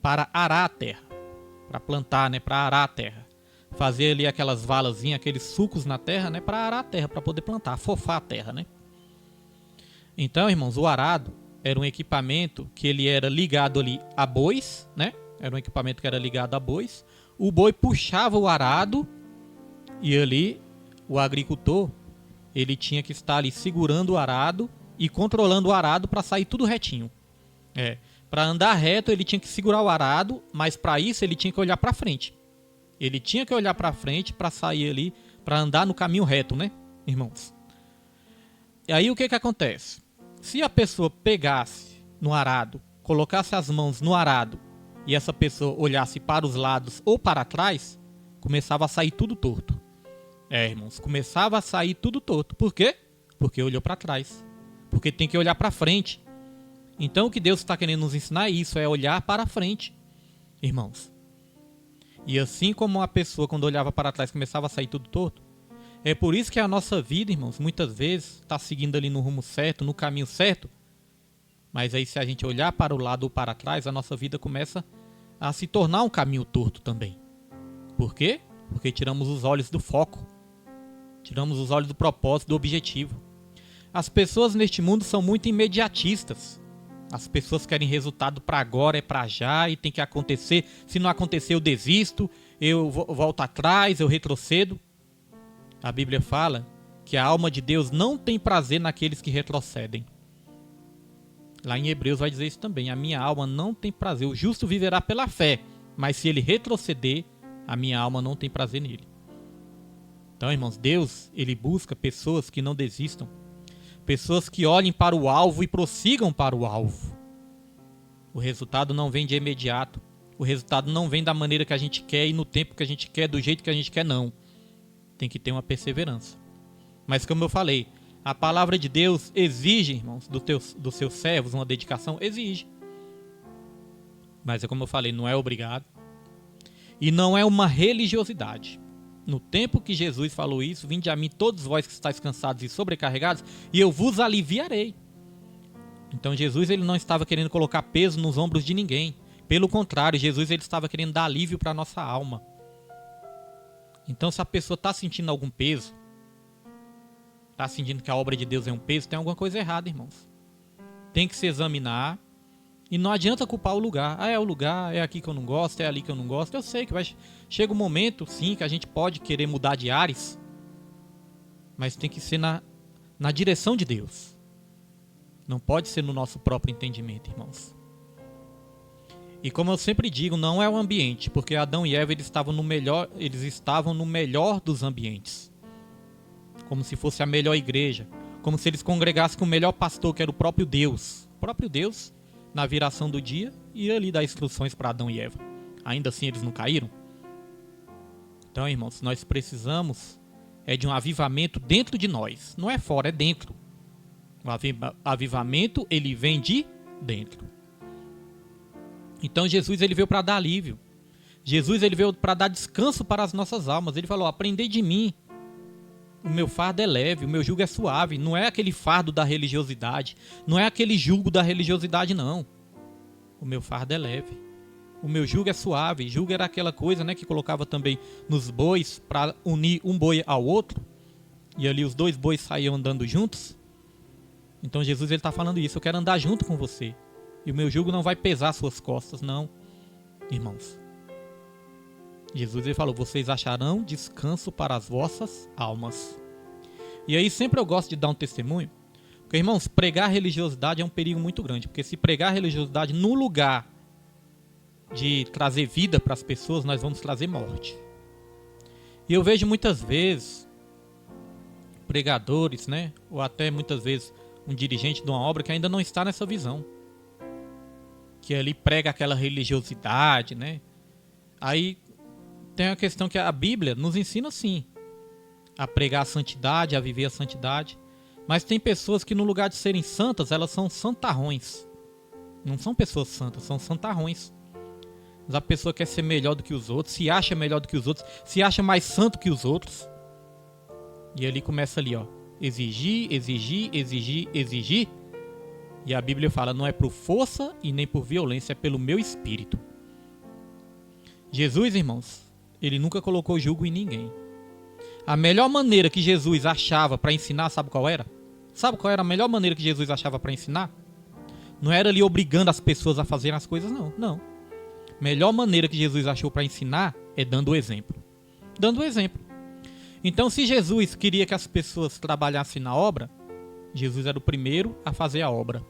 para arar a terra, para plantar, né, para arar a terra. Fazer ali aquelas valazinhas, aqueles sulcos na terra, né, para arar a terra, para poder plantar, fofar a terra, né? Então, irmãos, o arado era um equipamento que ele era ligado ali a bois, né? Era um equipamento que era ligado a bois. O boi puxava o arado e ali o agricultor ele tinha que estar ali segurando o arado e controlando o arado para sair tudo retinho. Para andar reto ele tinha que segurar o arado, mas para isso ele tinha que olhar para frente. Ele tinha que olhar para frente para sair ali, para andar no caminho reto, né, irmãos? E aí o que acontece? Se a pessoa pegasse no arado, colocasse as mãos no arado e essa pessoa olhasse para os lados ou para trás, começava a sair tudo torto. Irmãos, começava a sair tudo torto. Por quê? Porque olhou para trás. Porque tem que olhar para frente. Então o que Deus está querendo nos ensinar é isso, é olhar para frente, irmãos. E assim como a pessoa quando olhava para trás começava a sair tudo torto, é por isso que a nossa vida, irmãos, muitas vezes está seguindo ali no rumo certo, no caminho certo, mas aí se a gente olhar para o lado ou para trás, a nossa vida começa a se tornar um caminho torto também. Por quê? Porque tiramos os olhos do foco, tiramos os olhos do propósito, do objetivo. As pessoas neste mundo são muito imediatistas. As pessoas querem resultado para agora, é para já e tem que acontecer. Se não acontecer, eu desisto, eu volto atrás, eu retrocedo. A Bíblia fala que a alma de Deus não tem prazer naqueles que retrocedem. Lá em Hebreus vai dizer isso também. A minha alma não tem prazer. O justo viverá pela fé, mas se ele retroceder, a minha alma não tem prazer nele. Então, irmãos, Deus, ele busca pessoas que não desistam. Pessoas que olhem para o alvo e prossigam para o alvo. O resultado não vem de imediato. O resultado não vem da maneira que a gente quer e no tempo que a gente quer, do jeito que a gente quer, não. Tem que ter uma perseverança. Mas como eu falei, a palavra de Deus exige, irmãos, dos seus servos uma dedicação, exige. Mas é como eu falei, não é obrigado. E não é uma religiosidade. No tempo que Jesus falou isso, vinde a mim todos vós que estáis cansados e sobrecarregados, e eu vos aliviarei. Então Jesus ele não estava querendo colocar peso nos ombros de ninguém. Pelo contrário, Jesus ele estava querendo dar alívio para a nossa alma. Então se a pessoa está sentindo algum peso, está sentindo que a obra de Deus é um peso, tem alguma coisa errada, irmãos. Tem que se examinar. E não adianta culpar o lugar. Ah, é o lugar, é aqui que eu não gosto, é ali que eu não gosto. Eu sei que chega um momento, sim, que a gente pode querer mudar de ares. Mas tem que ser na direção de Deus. Não pode ser no nosso próprio entendimento, irmãos. E como eu sempre digo, não é o ambiente. Porque Adão e Eva eles estavam no melhor dos ambientes. Como se fosse a melhor igreja. Como se eles congregassem com o melhor pastor, que era o próprio Deus. O próprio Deus, na viração do dia, ia ali dar instruções para Adão e Eva. Ainda assim eles não caíram? Então, irmãos, nós precisamos de um avivamento dentro de nós. Não é fora, é dentro. O avivamento, ele vem de dentro. Então Jesus ele veio para dar alívio. Jesus ele veio para dar descanso para as nossas almas. Ele falou, aprendei de mim. O meu fardo é leve, o meu jugo é suave. Não é aquele fardo da religiosidade. Não é aquele jugo da religiosidade, não. O meu fardo é leve. O meu jugo é suave. Jugo era aquela coisa, né, que colocava também nos bois para unir um boi ao outro. E ali os dois bois saíam andando juntos. Então Jesus ele está falando isso. Eu quero andar junto com você. E o meu jugo não vai pesar as suas costas, não. Irmãos. Jesus ele falou, vocês acharão descanso para as vossas almas. E aí sempre eu gosto de dar um testemunho. Porque, irmãos, pregar religiosidade é um perigo muito grande. Porque se pregar religiosidade no lugar de trazer vida para as pessoas, nós vamos trazer morte. E eu vejo muitas vezes pregadores, né? Ou até muitas vezes um dirigente de uma obra que ainda não está nessa visão. Que ali prega aquela religiosidade, né? Aí tem a questão que a Bíblia nos ensina sim a pregar a santidade, a viver a santidade. Mas tem pessoas que no lugar de serem santas, elas são santarrões. Não são pessoas santas, são santarrões. Mas a pessoa quer ser melhor do que os outros, se acha melhor do que os outros, se acha mais santo que os outros. E ali começa ali, ó, exigir, exigir, exigir, exigir. E a Bíblia fala, não é por força e nem por violência, é pelo meu espírito. Jesus, irmãos, ele nunca colocou jugo em ninguém. A melhor maneira que Jesus achava para ensinar, sabe qual era? Sabe qual era a melhor maneira que Jesus achava para ensinar? Não era ali obrigando as pessoas a fazerem as coisas, não. Não. A melhor maneira que Jesus achou para ensinar é dando o exemplo. Dando o exemplo. Então, se Jesus queria que as pessoas trabalhassem na obra, Jesus era o primeiro a fazer a obra.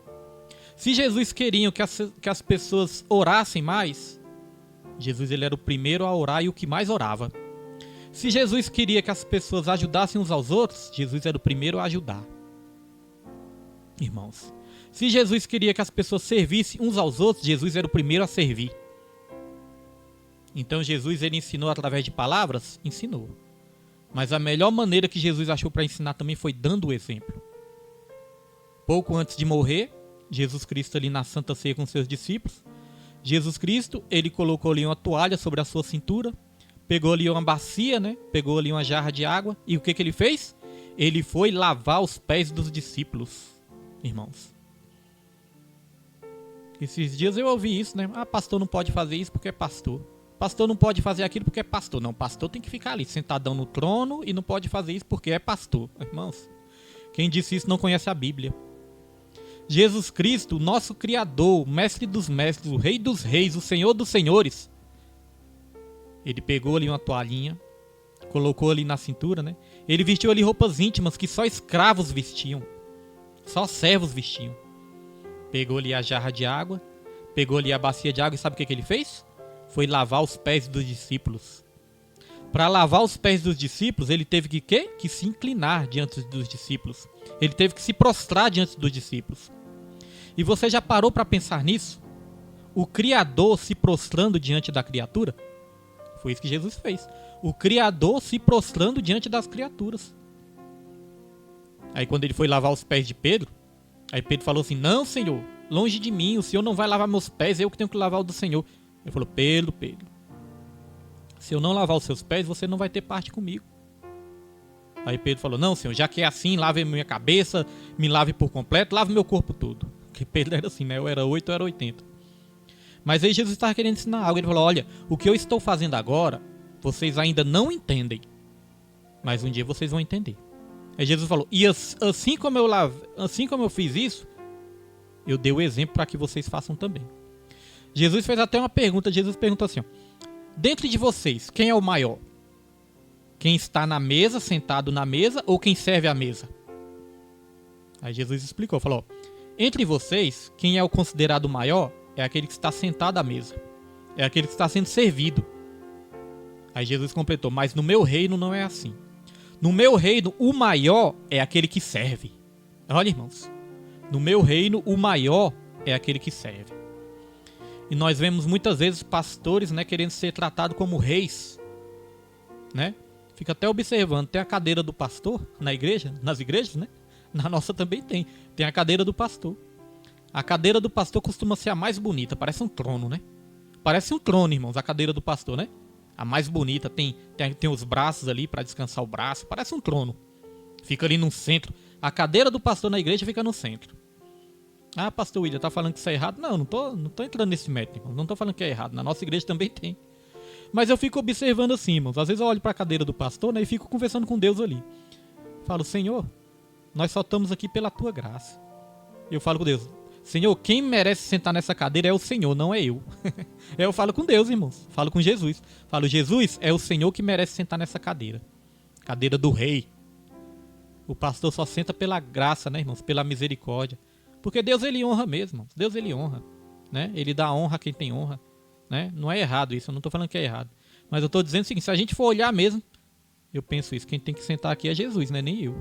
Se Jesus queria que as pessoas orassem mais, Jesus ele era o primeiro a orar e o que mais orava. Se Jesus queria que as pessoas ajudassem uns aos outros, Jesus era o primeiro a ajudar. Irmãos, se Jesus queria que as pessoas servissem uns aos outros, Jesus era o primeiro a servir. Então Jesus ele ensinou através de palavras? Ensinou. Mas a melhor maneira que Jesus achou para ensinar também foi dando o exemplo. Pouco antes de morrer, Jesus Cristo ali na Santa Ceia com seus discípulos. Jesus Cristo, ele colocou ali uma toalha sobre a sua cintura, pegou ali uma bacia, né? Pegou ali uma jarra de água e o que ele fez? Ele foi lavar os pés dos discípulos, irmãos. Esses dias eu ouvi isso, né? Ah, pastor não pode fazer isso porque é pastor. Pastor não pode fazer aquilo porque é pastor. Não, pastor tem que ficar ali sentadão no trono e não pode fazer isso porque é pastor. Irmãos, quem disse isso não conhece a Bíblia. Jesus Cristo, nosso Criador, o Mestre dos Mestres, o Rei dos Reis, o Senhor dos Senhores. Ele pegou ali uma toalhinha, colocou ali na cintura, né? Ele vestiu ali roupas íntimas que só escravos vestiam. Só servos vestiam. Pegou ali a jarra de água, pegou ali a bacia de água e sabe o que ele fez? Foi lavar os pés dos discípulos. Para lavar os pés dos discípulos, ele teve que quê? Que se inclinar diante dos discípulos. Ele teve que se prostrar diante dos discípulos. E você já parou para pensar nisso? O Criador se prostrando diante da criatura? Foi isso que Jesus fez. O Criador se prostrando diante das criaturas. Aí quando ele foi lavar os pés de Pedro, aí Pedro falou assim, não, Senhor, longe de mim, o Senhor não vai lavar meus pés, eu que tenho que lavar o do Senhor. Ele falou, Pedro, se eu não lavar os seus pés, você não vai ter parte comigo. Aí Pedro falou, não, Senhor, já que é assim, lave minha cabeça, me lave por completo, lave meu corpo todo. Porque Pedro era assim, né? Eu era 8, eu era 80. Mas aí Jesus estava querendo ensinar algo. Ele falou, olha, o que eu estou fazendo agora, vocês ainda não entendem. Mas um dia vocês vão entender. Aí Jesus falou, e assim como eu fiz isso, eu dei o exemplo para que vocês façam também. Jesus fez até uma pergunta. Jesus perguntou assim, ó, dentro de vocês, quem é o maior? Quem está na mesa, sentado na mesa, ou quem serve a mesa? Aí Jesus explicou, falou, entre vocês, quem é o considerado maior é aquele que está sentado à mesa. É aquele que está sendo servido. Aí Jesus completou, mas no meu reino não é assim. No meu reino, o maior é aquele que serve. Olha, irmãos, no meu reino, o maior é aquele que serve. E nós vemos muitas vezes pastores, né, querendo ser tratados como reis, né? Fica até observando, tem a cadeira do pastor na igreja, nas igrejas, né? Na nossa também tem a cadeira do pastor. A cadeira do pastor costuma ser a mais bonita, parece um trono, né? Parece um trono, irmãos, a cadeira do pastor, né? A mais bonita, tem os braços ali para descansar o braço, parece um trono. Fica ali no centro. A cadeira do pastor na igreja fica no centro. Ah, pastor William, tá falando que isso é errado? Não, não tô entrando nesse método, irmão. Não tô falando que é errado. Na nossa igreja também tem. Mas eu fico observando assim, irmãos. Às vezes eu olho pra cadeira do pastor, né, e fico conversando com Deus ali. Falo, Senhor, nós só estamos aqui pela tua graça. Eu falo com Deus, Senhor, quem merece sentar nessa cadeira é o Senhor, não é eu. Eu falo com Deus, irmãos. Falo com Jesus. Falo, Jesus, é o Senhor que merece sentar nessa cadeira. Cadeira do rei. O pastor só senta pela graça, né, irmãos? Pela misericórdia. Porque Deus, ele honra mesmo, irmãos. Deus, ele honra, né? Ele dá honra a quem tem honra, né? Não é errado isso, eu não estou falando que é errado. Mas eu estou dizendo o seguinte, se a gente for olhar mesmo, eu penso isso, quem tem que sentar aqui é Jesus, né? Nem eu.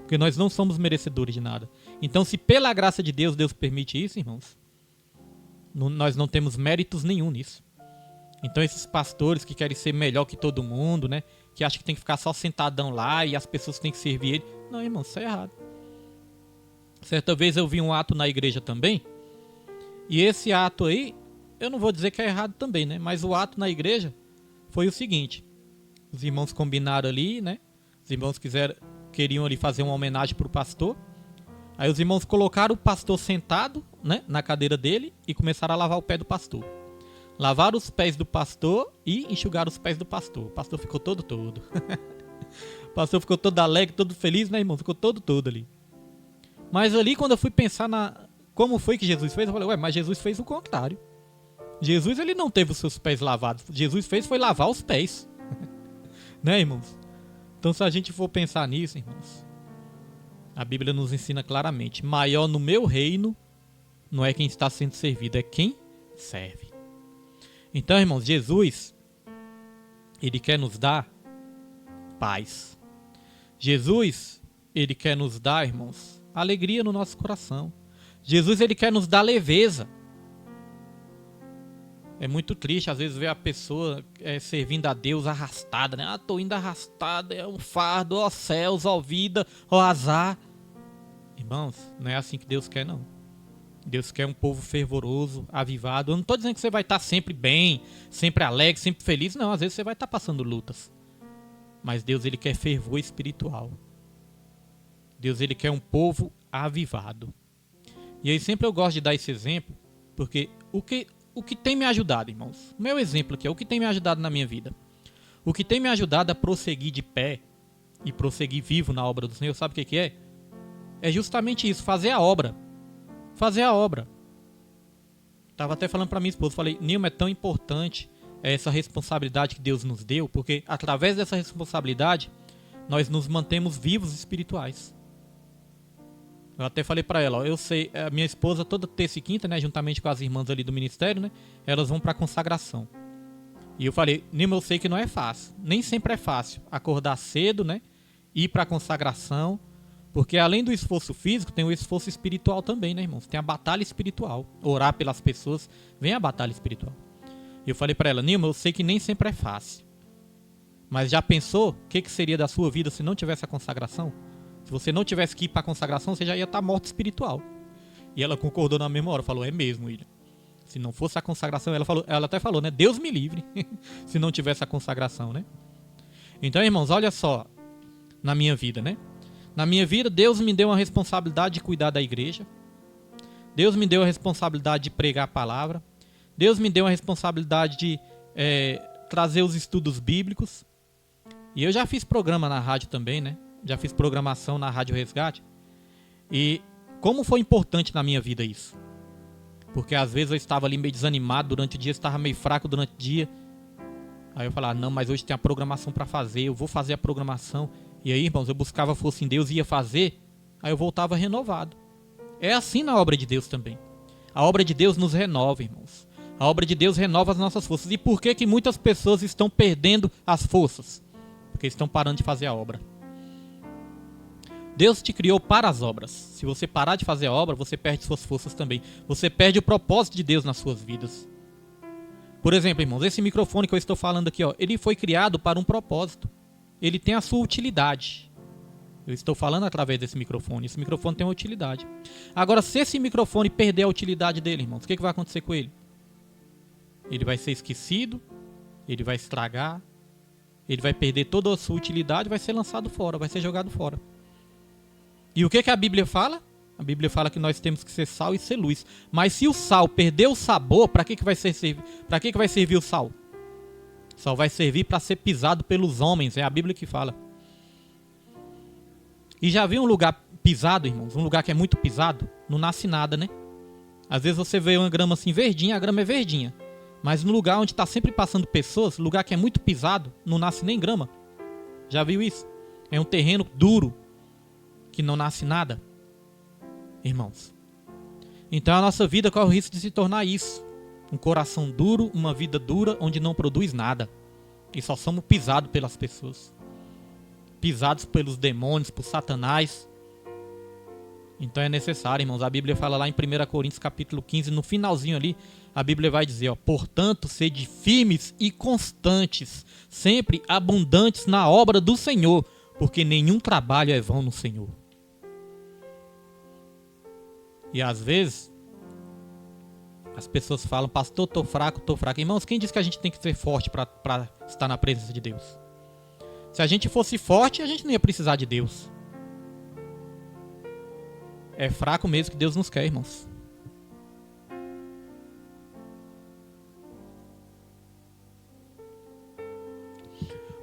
Porque nós não somos merecedores de nada. Então, se pela graça de Deus, Deus permite isso, irmãos, nós não temos méritos nenhum nisso. Então, esses pastores que querem ser melhor que todo mundo, né? Que acham que tem que ficar só sentadão lá e as pessoas têm que servir ele. Não, irmão, isso é errado. Certa vez eu vi um ato na igreja também, e esse ato aí, eu não vou dizer que é errado também, né? Mas o ato na igreja foi o seguinte, os irmãos combinaram ali, né? Os irmãos queriam ali fazer uma homenagem pro pastor, aí os irmãos colocaram o pastor sentado, né, na cadeira dele e começaram a lavar o pé do pastor. Lavaram os pés do pastor e enxugaram os pés do pastor. O pastor ficou todo. O pastor ficou todo alegre, todo feliz, né, irmão? Ficou todo ali. Mas ali, quando eu fui pensar como foi que Jesus fez, eu falei, mas Jesus fez o contrário. Jesus, ele não teve os seus pés lavados. Jesus foi lavar os pés. Né, irmãos? Então, se a gente for pensar nisso, irmãos, a Bíblia nos ensina claramente, maior no meu reino não é quem está sendo servido, é quem serve. Então, irmãos, Jesus, ele quer nos dar paz. Jesus, ele quer nos dar, irmãos, alegria no nosso coração. Jesus, ele quer nos dar leveza. É muito triste às vezes ver a pessoa servindo a Deus arrastada, né? Tô indo arrastada, é um fardo, ó céus, ó vida, ó azar. Irmãos, não é assim que Deus quer, não. Deus quer um povo fervoroso, avivado. Eu não estou dizendo que você vai estar sempre bem, sempre alegre, sempre feliz. Não, às vezes você vai estar passando lutas. Mas Deus, ele quer fervor espiritual. Deus, ele quer um povo avivado. E aí sempre eu gosto de dar esse exemplo, porque o que tem me ajudado, irmãos? O meu exemplo aqui é o que tem me ajudado na minha vida. O que tem me ajudado a prosseguir de pé e prosseguir vivo na obra do Senhor, sabe o que é? É justamente isso, fazer a obra. Fazer a obra. Tava até falando para minha esposa, falei, Nilma, é tão importante essa responsabilidade que Deus nos deu, porque através dessa responsabilidade nós nos mantemos vivos espirituais. Eu até falei para ela, ó, eu sei, a minha esposa toda terça e quinta, né, juntamente com as irmãs ali do ministério, né, elas vão para consagração. E eu falei, Nilma, eu sei que não é fácil, nem sempre é fácil acordar cedo, né, ir para consagração, porque além do esforço físico, tem o esforço espiritual também, né, irmãos? Tem a batalha espiritual. Orar pelas pessoas, vem a batalha espiritual. E eu falei para ela, Nilma, eu sei que nem sempre é fácil. Mas já pensou o que seria da sua vida se não tivesse a consagração? Se você não tivesse que ir para a consagração, você já ia estar morto espiritual. E ela concordou na mesma hora, falou, é mesmo, William. Se não fosse a consagração, ela até falou, né? Deus me livre, se não tivesse a consagração, né? Então, irmãos, olha só, na minha vida, né? Na minha vida, Deus me deu uma responsabilidade de cuidar da igreja. Deus me deu a responsabilidade de pregar a palavra. Deus me deu a responsabilidade de trazer os estudos bíblicos. E eu já fiz programa na rádio também, né? Já fiz programação na Rádio Resgate. E como foi importante na minha vida isso? Porque às vezes eu estava ali meio desanimado durante o dia, estava meio fraco durante o dia. Aí eu falava, não, mas hoje tem a programação para fazer, eu vou fazer a programação. E aí, irmãos, eu buscava força em Deus e ia fazer, aí eu voltava renovado. É assim na obra de Deus também. A obra de Deus nos renova, irmãos. A obra de Deus renova as nossas forças. E por que que muitas pessoas estão perdendo as forças? Porque estão parando de fazer a obra. Deus te criou para as obras. Se você parar de fazer a obra, você perde suas forças também. Você perde o propósito de Deus nas suas vidas. Por exemplo, irmãos, esse microfone que eu estou falando aqui, ó, ele foi criado para um propósito. Ele tem a sua utilidade. Eu estou falando através desse microfone. Esse microfone tem uma utilidade. Agora, se esse microfone perder a utilidade dele, irmãos, o que vai acontecer com ele? Ele vai ser esquecido, ele vai estragar, ele vai perder toda a sua utilidade, vai ser lançado fora, vai ser jogado fora. E o que a Bíblia fala? A Bíblia fala que nós temos que ser sal e ser luz. Mas se o sal perder o sabor, para que vai servir? Para que vai servir o sal? O sal vai servir para ser pisado pelos homens, é a Bíblia que fala. E já viu um lugar pisado, irmãos? Um lugar que é muito pisado? Não nasce nada, né? Às vezes você vê uma grama assim verdinha, a grama é verdinha. Mas no lugar onde está sempre passando pessoas, lugar que é muito pisado, não nasce nem grama. Já viu isso? É um terreno duro, que não nasce nada. Irmãos, então a nossa vida corre o risco de se tornar isso. Um coração duro, uma vida dura, onde não produz nada. E só somos pisados pelas pessoas. Pisados pelos demônios, por Satanás. Então é necessário, irmãos. A Bíblia fala lá em 1 Coríntios capítulo 15, no finalzinho ali, a Bíblia vai dizer, ó, portanto, sede firmes e constantes, sempre abundantes na obra do Senhor, porque nenhum trabalho é vão no Senhor. E às vezes, as pessoas falam, pastor, tô fraco. Irmãos, quem diz que a gente tem que ser forte para estar na presença de Deus? Se a gente fosse forte, a gente não ia precisar de Deus. É fraco mesmo que Deus nos quer, irmãos.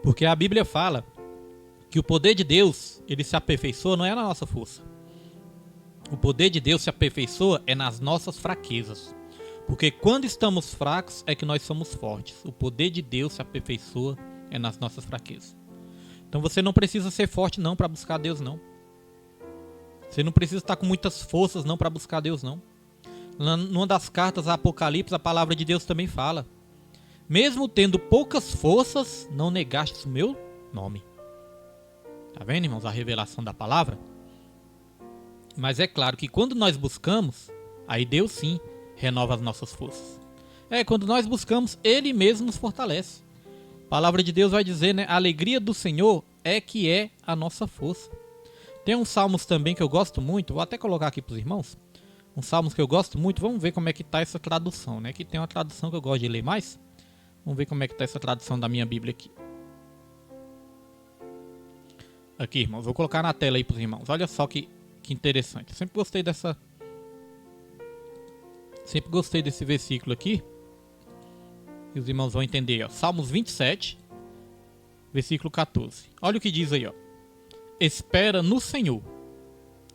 Porque a Bíblia fala que o poder de Deus, ele se aperfeiçoa, não é na nossa força. O poder de Deus se aperfeiçoa é nas nossas fraquezas. Porque quando estamos fracos é que nós somos fortes. O poder de Deus se aperfeiçoa é nas nossas fraquezas. Então você não precisa ser forte não para buscar Deus não. Você não precisa estar com muitas forças não para buscar Deus não. Numa das cartas a Apocalipse, a palavra de Deus também fala. Mesmo tendo poucas forças, não negastes o meu nome. Tá vendo, irmãos, a revelação da palavra? Mas é claro que quando nós buscamos, aí Deus sim renova as nossas forças. Quando nós buscamos, Ele mesmo nos fortalece. A palavra de Deus vai dizer, né? A alegria do Senhor é que é a nossa força. Tem uns salmos também que eu gosto muito, vou até colocar aqui para os irmãos. Um salmos que eu gosto muito. Vamos ver como é que tá essa tradução, né? Que tem uma tradução que eu gosto de ler mais. Vamos ver como é que tá essa tradução da minha Bíblia aqui. Aqui, irmãos. Vou colocar na tela aí pros irmãos. Olha só que interessante. Eu sempre gostei desse versículo aqui. E os irmãos vão entender, ó. Salmos 27, versículo 14. Olha o que diz aí, ó. Espera no Senhor.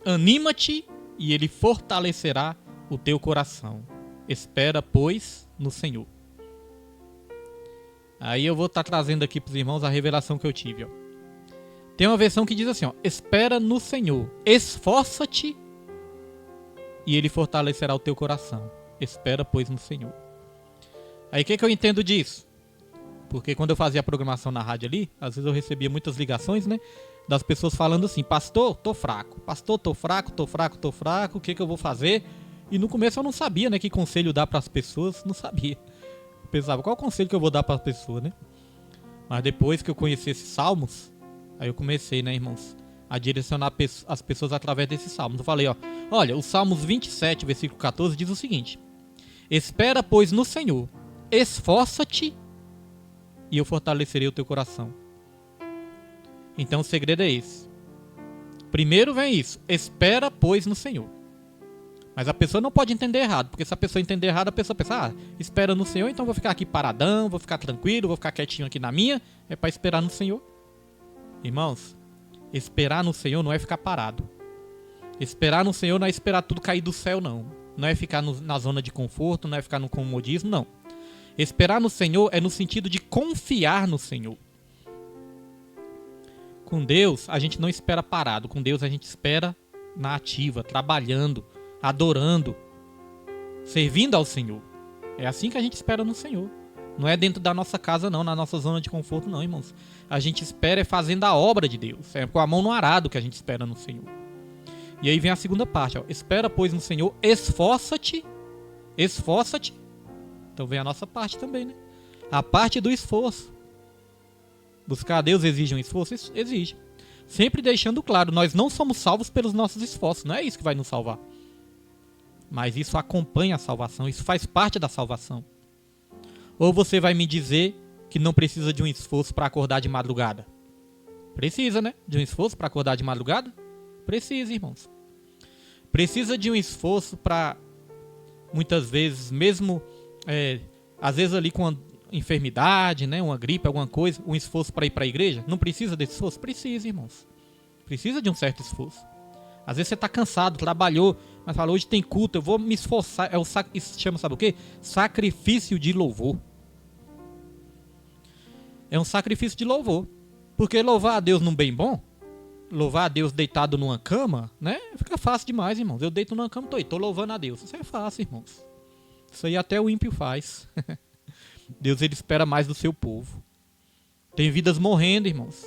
Anima-te e Ele fortalecerá o teu coração. Espera, pois, no Senhor. Aí eu vou estar trazendo aqui para os irmãos a revelação que eu tive. Ó. Tem uma versão que diz assim, ó. Espera no Senhor. Esforça-te e Ele fortalecerá o teu coração. Espera, pois, no Senhor. Aí o que eu entendo disso? Porque quando eu fazia a programação na rádio ali, às vezes eu recebia muitas ligações, né? Das pessoas falando assim, pastor, tô fraco. Pastor, tô fraco. O que eu vou fazer? E no começo eu não sabia, né? Que conselho dar para as pessoas. Não sabia. Eu pensava, qual o conselho que eu vou dar para as pessoas, né? Mas depois que eu conheci esses salmos, aí eu comecei, né, irmãos? A direcionar as pessoas através desses salmos. Eu falei, ó. Olha, o Salmos 27, versículo 14, diz o seguinte. Espera, pois, no Senhor. Esforça-te e eu fortalecerei o teu coração. Então o segredo é esse. Primeiro vem isso. Espera, pois, no Senhor. Mas a pessoa não pode entender errado. Porque se a pessoa entender errado, a pessoa pensa, espera no Senhor, então vou ficar aqui paradão, vou ficar tranquilo, vou ficar quietinho aqui na minha. É para esperar no Senhor. Irmãos, esperar no Senhor não é ficar parado. Esperar no Senhor não é esperar tudo cair do céu, não. Não é ficar na zona de conforto, não é ficar no comodismo, não. Esperar no Senhor é no sentido de confiar no Senhor. Com Deus, a gente não espera parado. Com Deus, a gente espera na ativa, trabalhando, adorando, servindo ao Senhor. É assim que a gente espera no Senhor. Não é dentro da nossa casa, não, na nossa zona de conforto, não, irmãos. A gente espera é fazendo a obra de Deus. É com a mão no arado que a gente espera no Senhor. E aí vem a segunda parte, ó. Espera, pois, no Senhor, esforça-te. Esforça-te. Então vem a nossa parte também, né? A parte do esforço. Buscar a Deus exige um esforço? Isso exige. Sempre deixando claro, nós não somos salvos pelos nossos esforços. Não é isso que vai nos salvar. Mas isso acompanha a salvação. Isso faz parte da salvação. Ou você vai me dizer que não precisa de um esforço para acordar de madrugada? Precisa, né? De um esforço para acordar de madrugada? Precisa, irmãos. Precisa de um esforço para, muitas vezes, mesmo, às vezes ali com uma enfermidade, né? Uma gripe, alguma coisa, um esforço para ir para a igreja? Não precisa desse esforço? Precisa, irmãos. Precisa de um certo esforço. Às vezes você está cansado, trabalhou, mas fala, hoje tem culto, eu vou me esforçar. Isso chama, sabe o quê? Sacrifício de louvor. É um sacrifício de louvor. Porque louvar a Deus num bem bom, louvar a Deus deitado numa cama, né? Fica fácil demais, irmãos. Eu deito numa cama, tô louvando a Deus. Isso é fácil, irmãos. Isso aí até o ímpio faz. Deus, ele espera mais do seu povo. Tem vidas morrendo, irmãos.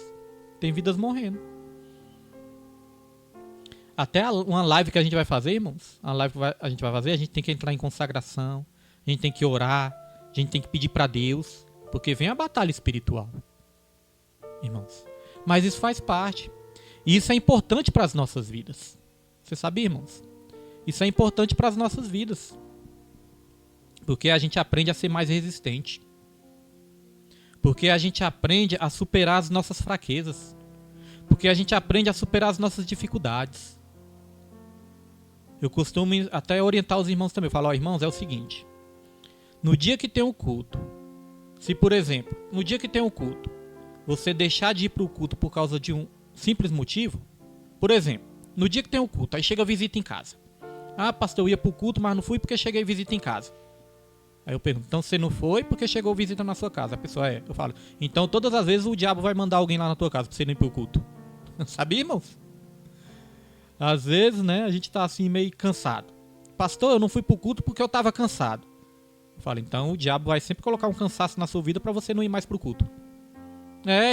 Tem vidas morrendo. Até uma live que a gente vai fazer, irmãos, a gente tem que entrar em consagração, a gente tem que orar, a gente tem que pedir para Deus, porque vem a batalha espiritual, irmãos. Mas isso faz parte. E isso é importante para as nossas vidas. Você sabia, irmãos? Isso é importante para as nossas vidas. Porque a gente aprende a ser mais resistente. Porque a gente aprende a superar as nossas fraquezas. Porque a gente aprende a superar as nossas dificuldades. Eu costumo até orientar os irmãos também. Eu falo, irmãos, é o seguinte. No dia que tem um culto, se por exemplo, no dia que tem um culto, você deixar de ir para o culto por causa de um simples motivo, por exemplo, no dia que tem um culto, aí chega visita em casa. Pastor, eu ia para o culto, mas não fui porque cheguei visita em casa. Aí eu pergunto, então você não foi porque chegou visita na sua casa? A pessoa eu falo, então todas as vezes o diabo vai mandar alguém lá na tua casa para você não ir para o culto. Sabia, irmãos? Às vezes, né, a gente tá assim meio cansado. Pastor, eu não fui pro culto porque eu tava cansado. Eu falo, então o diabo vai sempre colocar um cansaço na sua vida para você não ir mais pro culto.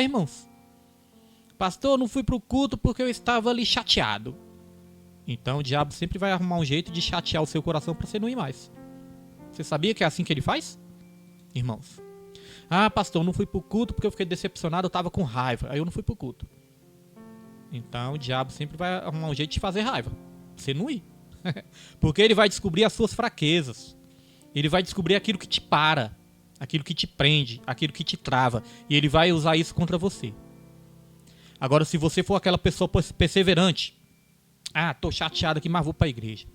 Irmãos. Pastor, eu não fui pro culto porque eu estava ali chateado. Então o diabo sempre vai arrumar um jeito de chatear o seu coração para você não ir mais. Você sabia que é assim que ele faz? Irmãos. Pastor, eu não fui pro culto porque eu fiquei decepcionado, eu tava com raiva. Aí eu não fui pro culto. Então o diabo sempre vai arrumar um jeito de fazer raiva. Você não ir. Porque ele vai descobrir as suas fraquezas. Ele vai descobrir aquilo que te para, aquilo que te prende, aquilo que te trava. E ele vai usar isso contra você. Agora, se você for aquela pessoa perseverante, tô chateado aqui, mas vou para a igreja.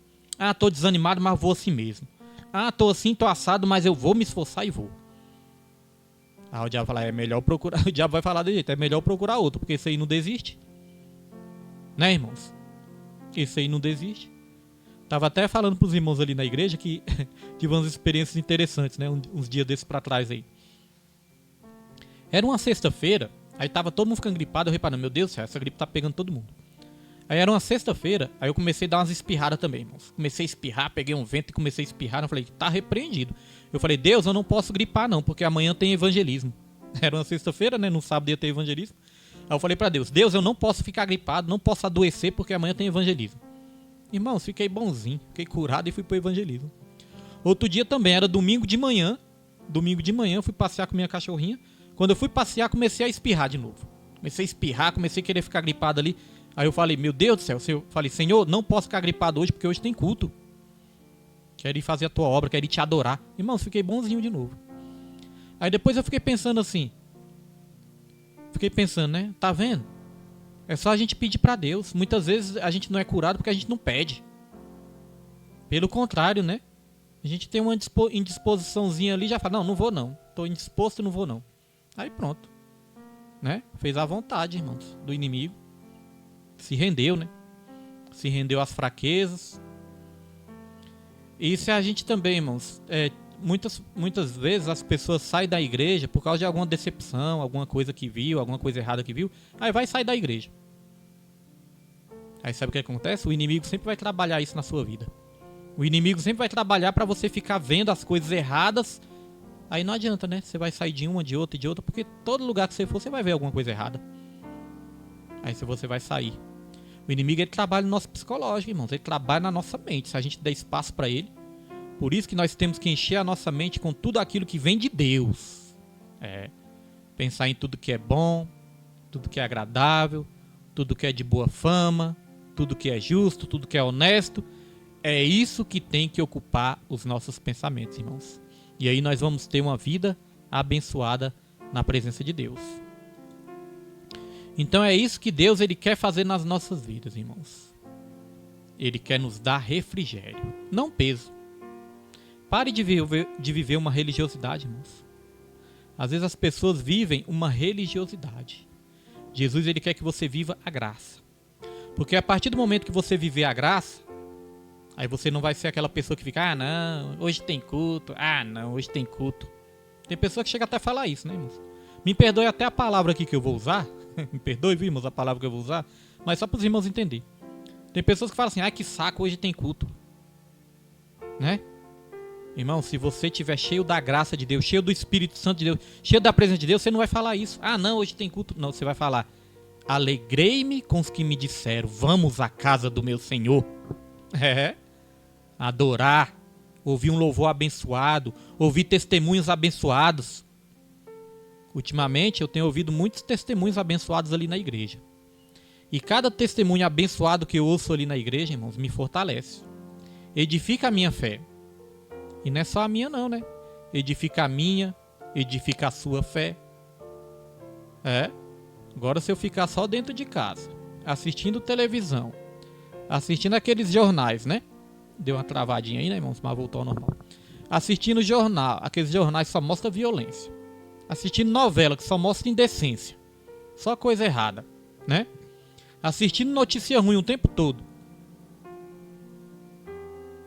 Tô desanimado, mas vou assim mesmo. Tô assim, tô assado, mas eu vou me esforçar e vou. O diabo vai falar, é melhor procurar. O diabo vai falar desse jeito, é melhor procurar outro, porque esse aí não desiste. Né, irmãos? Esse aí não desiste. Tava até falando pros irmãos ali na igreja que tive umas experiências interessantes, né? Uns dias desses pra trás aí. Era uma sexta-feira, aí tava todo mundo ficando gripado, eu reparando, meu Deus do céu, essa gripe tá pegando todo mundo. Aí era uma sexta-feira, aí eu comecei a dar umas espirradas também, irmãos. Comecei a espirrar, peguei um vento e comecei a espirrar. Eu falei, tá repreendido. Eu falei, Deus, eu não posso gripar não, porque amanhã tem evangelismo. Era uma sexta-feira, né? No sábado ia ter evangelismo. Aí eu falei pra Deus, eu não posso ficar gripado, não posso adoecer, porque amanhã tem evangelismo. Irmãos, fiquei bonzinho, fiquei curado e fui pro evangelismo. Outro dia também, era domingo de manhã. Domingo de manhã, eu fui passear com minha cachorrinha. Quando eu fui passear, comecei a espirrar de novo. Comecei a espirrar, comecei a querer ficar gripado ali. Aí eu falei, meu Deus do céu, eu falei, Senhor, não posso ficar gripado hoje, porque hoje tem culto. Quero ir fazer a tua obra, quero ir te adorar. Irmãos, fiquei bonzinho de novo. Aí depois eu fiquei pensando assim. Né? Tá vendo? É só a gente pedir pra Deus. Muitas vezes a gente não é curado porque a gente não pede. Pelo contrário, né? A gente tem uma indisposiçãozinha ali e já fala, não vou não. Tô indisposto, não vou não. Aí pronto. Né? Fez a vontade, irmãos, do inimigo. Se rendeu, né? Se rendeu às fraquezas. E se a gente também, irmãos, muitas vezes as pessoas saem da igreja por causa de alguma decepção, alguma coisa que viu, alguma coisa errada que viu, aí vai sair da igreja. Aí sabe o que acontece? O inimigo sempre vai trabalhar isso na sua vida. O inimigo sempre vai trabalhar para você ficar vendo as coisas erradas. Aí não adianta, né? Você vai sair de uma, de outra e de outra, porque todo lugar que você for, você vai ver alguma coisa errada. Aí você vai sair. O inimigo, ele trabalha no nosso psicológico, irmãos. Ele trabalha na nossa mente, se a gente der espaço para ele. Por isso que nós temos que encher a nossa mente com tudo aquilo que vem de Deus. Pensar em tudo que é bom, tudo que é agradável, tudo que é de boa fama, tudo que é justo, tudo que é honesto. É isso que tem que ocupar os nossos pensamentos, irmãos. E aí nós vamos ter uma vida abençoada na presença de Deus. Então é isso que Deus, ele quer fazer nas nossas vidas, irmãos. Ele quer nos dar refrigério, não peso. Pare de viver uma religiosidade, irmãos. Às vezes as pessoas vivem uma religiosidade. Jesus, ele quer que você viva a graça. Porque a partir do momento que você viver a graça, aí você não vai ser aquela pessoa que fica, não, hoje tem culto, não, hoje tem culto. Tem pessoa que chega até a falar isso, né, irmãos? Me perdoe até a palavra aqui que eu vou usar. Me perdoe, viu, irmãos, a palavra que eu vou usar. Mas só para os irmãos entenderem. Tem pessoas que falam assim, que saco, hoje tem culto. Né? Irmão, se você estiver cheio da graça de Deus, cheio do Espírito Santo de Deus, cheio da presença de Deus, você não vai falar isso. Não, hoje tem culto. Não, você vai falar, alegrei-me com os que me disseram, vamos à casa do meu Senhor. Adorar, ouvir um louvor abençoado, ouvir testemunhos abençoados. Ultimamente eu tenho ouvido muitos testemunhos abençoados ali na igreja. E cada testemunho abençoado que eu ouço ali na igreja, irmãos, me fortalece. Edifica a minha fé. E não é só a minha não, né? Edifica a minha, edifica a sua fé. Agora se eu ficar só dentro de casa, assistindo televisão, assistindo aqueles jornais, né? Deu uma travadinha aí, né, irmãos? Mas voltou ao normal. Assistindo jornal, aqueles jornais que só mostram violência. Assistindo novela que só mostra indecência. Só coisa errada, né? Assistindo notícia ruim o tempo todo.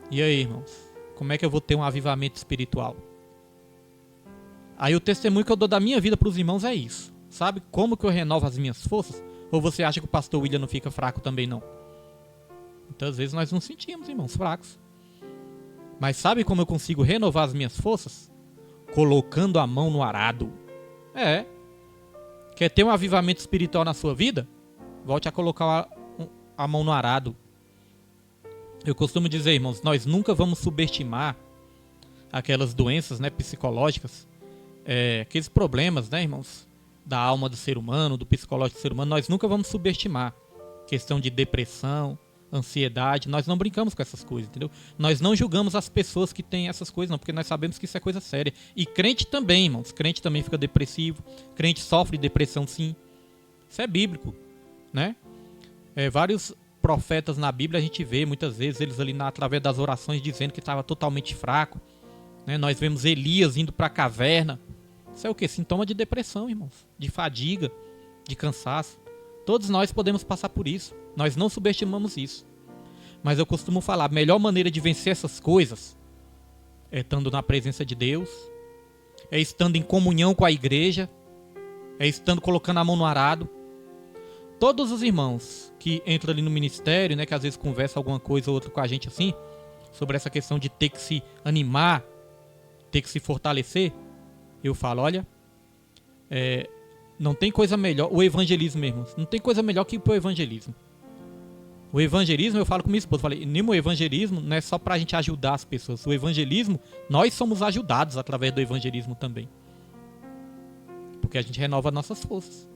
E aí, irmãos? Como é que eu vou ter um avivamento espiritual? Aí o testemunho que eu dou da minha vida para os irmãos é isso. Sabe como que eu renovo as minhas forças? Ou você acha que o pastor William não fica fraco também não? Muitas vezes nós nos sentimos, irmãos, fracos. Mas sabe como eu consigo renovar as minhas forças? Colocando a mão no arado. Quer ter um avivamento espiritual na sua vida? Volte a colocar a mão no arado. Eu costumo dizer, irmãos, nós nunca vamos subestimar aquelas doenças, né, psicológicas, aqueles problemas, né, irmãos, da alma do ser humano, do psicológico do ser humano, nós nunca vamos subestimar. Questão de depressão, ansiedade. Nós não brincamos com essas coisas, entendeu? Nós não julgamos as pessoas que têm essas coisas, não, porque nós sabemos que isso é coisa séria. E crente também, irmãos. Crente também fica depressivo. Crente sofre depressão, sim. Isso é bíblico, né? Vários profetas na Bíblia a gente vê muitas vezes eles ali através das orações dizendo que estava totalmente fraco, né? Nós vemos Elias indo para a caverna. Isso é o que? Sintoma de depressão, irmãos. De fadiga, de cansaço. Todos nós podemos passar por isso. Nós não subestimamos isso. Mas eu costumo falar, a melhor maneira de vencer essas coisas é estando na presença de Deus, é estando em comunhão com a igreja, é estando colocando a mão no arado. Todos os irmãos que entram ali no ministério, né, que às vezes conversam alguma coisa ou outra com a gente assim, sobre essa questão de ter que se animar, ter que se fortalecer, eu falo, olha, não tem coisa melhor, o evangelismo mesmo, não tem coisa melhor que o evangelismo. O evangelismo, eu falo com minha esposa, falei, o evangelismo não é só pra gente ajudar as pessoas, o evangelismo, nós somos ajudados através do evangelismo também. Porque a gente renova nossas forças.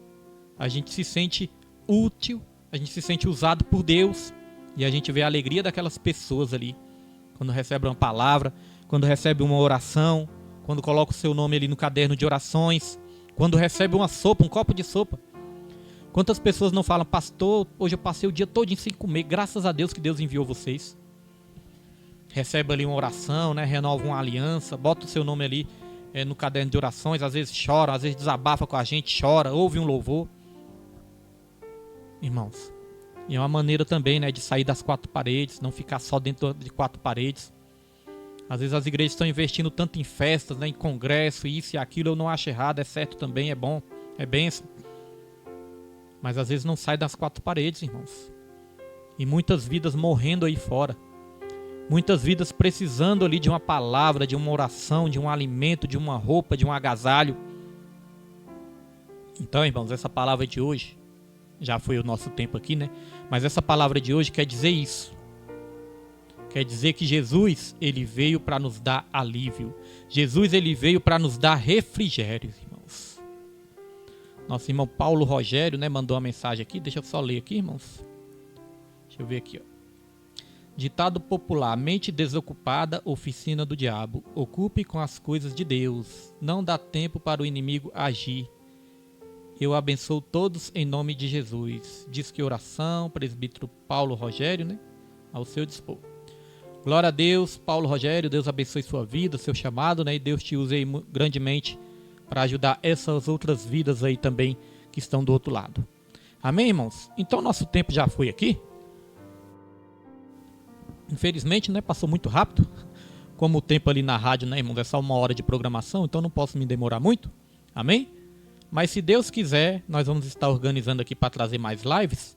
A gente se sente útil, a gente se sente usado por Deus, e a gente vê a alegria daquelas pessoas ali, quando recebe uma palavra, quando recebe uma oração, quando coloca o seu nome ali no caderno de orações, quando recebe uma sopa, um copo de sopa. Quantas pessoas não falam, pastor, hoje eu passei o dia todo sem comer, graças a Deus que Deus enviou vocês. Recebe ali uma oração, né? Renova uma aliança, bota o seu nome ali no caderno de orações, às vezes chora, às vezes desabafa com a gente, chora, ouve um louvor. Irmãos, e é uma maneira também, né, de sair das quatro paredes, não ficar só dentro de quatro paredes. Às vezes as igrejas estão investindo tanto em festas, né, em congresso, isso e aquilo, eu não acho errado, é certo também, é bom, é bênção. Mas às vezes não sai das quatro paredes, irmãos. E muitas vidas morrendo aí fora. Muitas vidas precisando ali de uma palavra, de uma oração, de um alimento, de uma roupa, de um agasalho. Então, irmãos, essa palavra de hoje, já foi o nosso tempo aqui, né? Mas essa palavra de hoje quer dizer isso. Quer dizer que Jesus, ele veio para nos dar alívio. Jesus, ele veio para nos dar refrigério, irmãos. Nosso irmão Paulo Rogério, né, mandou uma mensagem aqui. Deixa eu só ler aqui, irmãos. Deixa eu ver aqui, ó. Ditado popular: mente desocupada, oficina do diabo. Ocupe com as coisas de Deus. Não dá tempo para o inimigo agir. Eu abençoo todos em nome de Jesus. Diz que oração, presbítero Paulo Rogério, né? Ao seu dispor. Glória a Deus, Paulo Rogério. Deus abençoe sua vida, seu chamado, né? E Deus te use aí grandemente para ajudar essas outras vidas aí também que estão do outro lado. Amém, irmãos? Então nosso tempo já foi aqui. Infelizmente, né? Passou muito rápido. Como o tempo ali na rádio, né, irmãos? É só 1 hora de programação, então não posso me demorar muito. Amém? Mas se Deus quiser, nós vamos estar organizando aqui para trazer mais lives.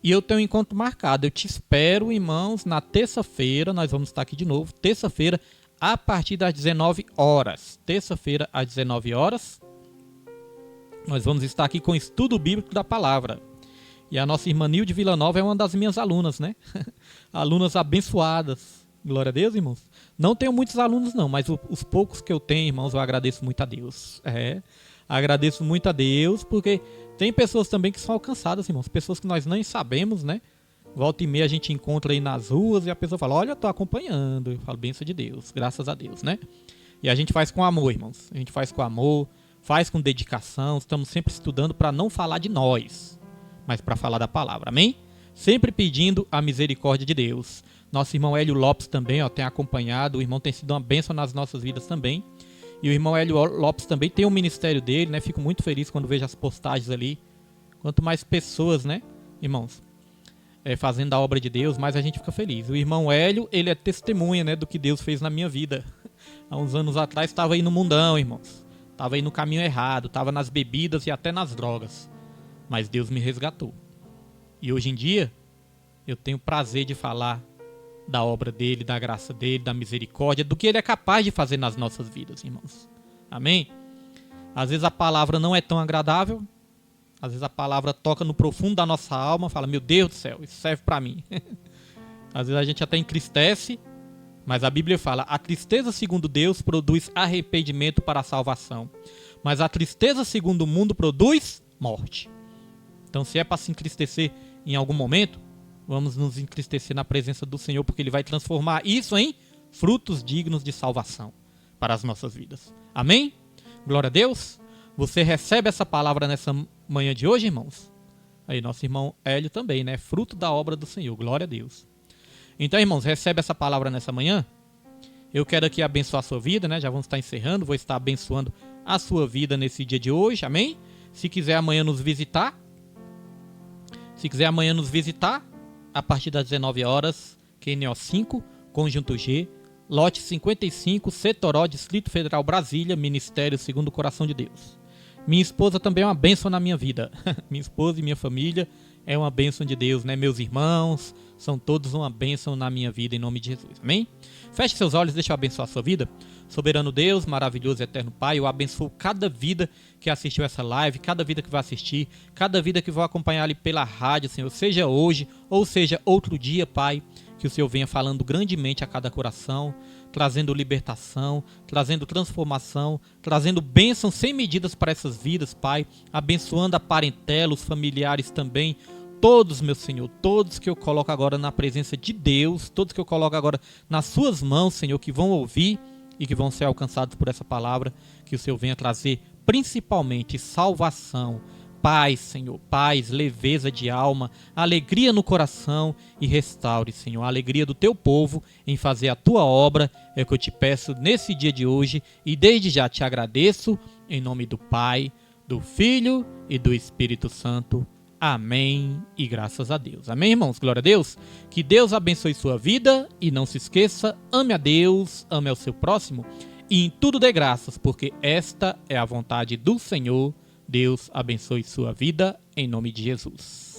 E eu tenho um encontro marcado. Eu te espero, irmãos, na terça-feira. Nós vamos estar aqui de novo. Terça-feira, a partir das 19 horas. Terça-feira, às 19 horas. Nós vamos estar aqui com o estudo bíblico da palavra. E a nossa irmã Nilde Villanova é uma das minhas alunas, né? Alunas abençoadas. Glória a Deus, irmãos. Não tenho muitos alunos, não. Mas os poucos que eu tenho, irmãos, eu agradeço muito a Deus. Agradeço muito a Deus, porque tem pessoas também que são alcançadas, irmãos. Pessoas que nós nem sabemos, né? Volta e meia a gente encontra aí nas ruas e a pessoa fala, olha, eu tô acompanhando. Eu falo, bênção de Deus, graças a Deus, né? E a gente faz com amor, irmãos. A gente faz com amor, faz com dedicação. Estamos sempre estudando para não falar de nós, mas para falar da palavra, amém? Sempre pedindo a misericórdia de Deus. Nosso irmão Hélio Lopes também, ó, tem acompanhado. O irmão tem sido uma bênção nas nossas vidas também. E o irmão Hélio Lopes também tem o ministério dele, né? Fico muito feliz quando vejo as postagens ali. Quanto mais pessoas, né, irmãos, fazendo a obra de Deus, mais a gente fica feliz. O irmão Hélio, ele é testemunha, né, do que Deus fez na minha vida. Há uns anos atrás estava aí no mundão, irmãos. Estava aí no caminho errado, estava nas bebidas e até nas drogas. Mas Deus me resgatou. E hoje em dia, eu tenho prazer de falar da obra dele, da graça dele, da misericórdia, do que ele é capaz de fazer nas nossas vidas, irmãos. Amém? Às vezes a palavra não é tão agradável, às vezes a palavra toca no profundo da nossa alma, fala, meu Deus do céu, isso serve para mim. Às vezes a gente até entristece, mas a Bíblia fala, a tristeza segundo Deus produz arrependimento para a salvação, mas a tristeza segundo o mundo produz morte. Então se é para se entristecer em algum momento, Vamos nos entristecer na presença do Senhor, porque Ele vai transformar isso em frutos dignos de salvação para as nossas vidas. Amém? Glória a Deus. Você recebe essa palavra nessa manhã de hoje, irmãos? Aí, nosso irmão Hélio também, né? Fruto da obra do Senhor. Glória a Deus. Então, irmãos, recebe essa palavra nessa manhã? Eu quero aqui abençoar a sua vida, né? Já vamos estar encerrando. Vou estar abençoando a sua vida nesse dia de hoje. Amém? Se quiser amanhã nos visitar, a partir das 19 horas, QNO 5, Conjunto G, lote 55, Setoró, Distrito Federal, Brasília, Ministério Segundo o Coração de Deus. Minha esposa também é uma bênção na minha vida. Minha esposa e minha família é uma bênção de Deus, né? Meus irmãos são todos uma bênção na minha vida, em nome de Jesus. Amém? Feche seus olhos, deixa eu abençoar a sua vida. Soberano Deus, maravilhoso e eterno Pai, eu abençoo cada vida que assistiu essa live, cada vida que vai assistir, cada vida que vai acompanhar ali pela rádio, Senhor, seja hoje ou seja outro dia, Pai, que o Senhor venha falando grandemente a cada coração, trazendo libertação, trazendo transformação, trazendo bênçãos sem medidas para essas vidas, Pai, abençoando a parentela, os familiares também, todos, meu Senhor, todos que eu coloco agora na presença de Deus, todos que eu coloco agora nas suas mãos, Senhor, que vão ouvir e que vão ser alcançados por essa palavra, que o Senhor venha trazer principalmente salvação, paz, Senhor, paz, leveza de alma, alegria no coração e restaure, Senhor, a alegria do teu povo em fazer a tua obra, é o que eu te peço nesse dia de hoje e desde já te agradeço, em nome do Pai, do Filho e do Espírito Santo. Amém e graças a Deus. Amém, irmãos? Glória a Deus. Que Deus abençoe sua vida e não se esqueça, ame a Deus, ame ao seu próximo e em tudo dê graças, porque esta é a vontade do Senhor. Deus abençoe sua vida em nome de Jesus.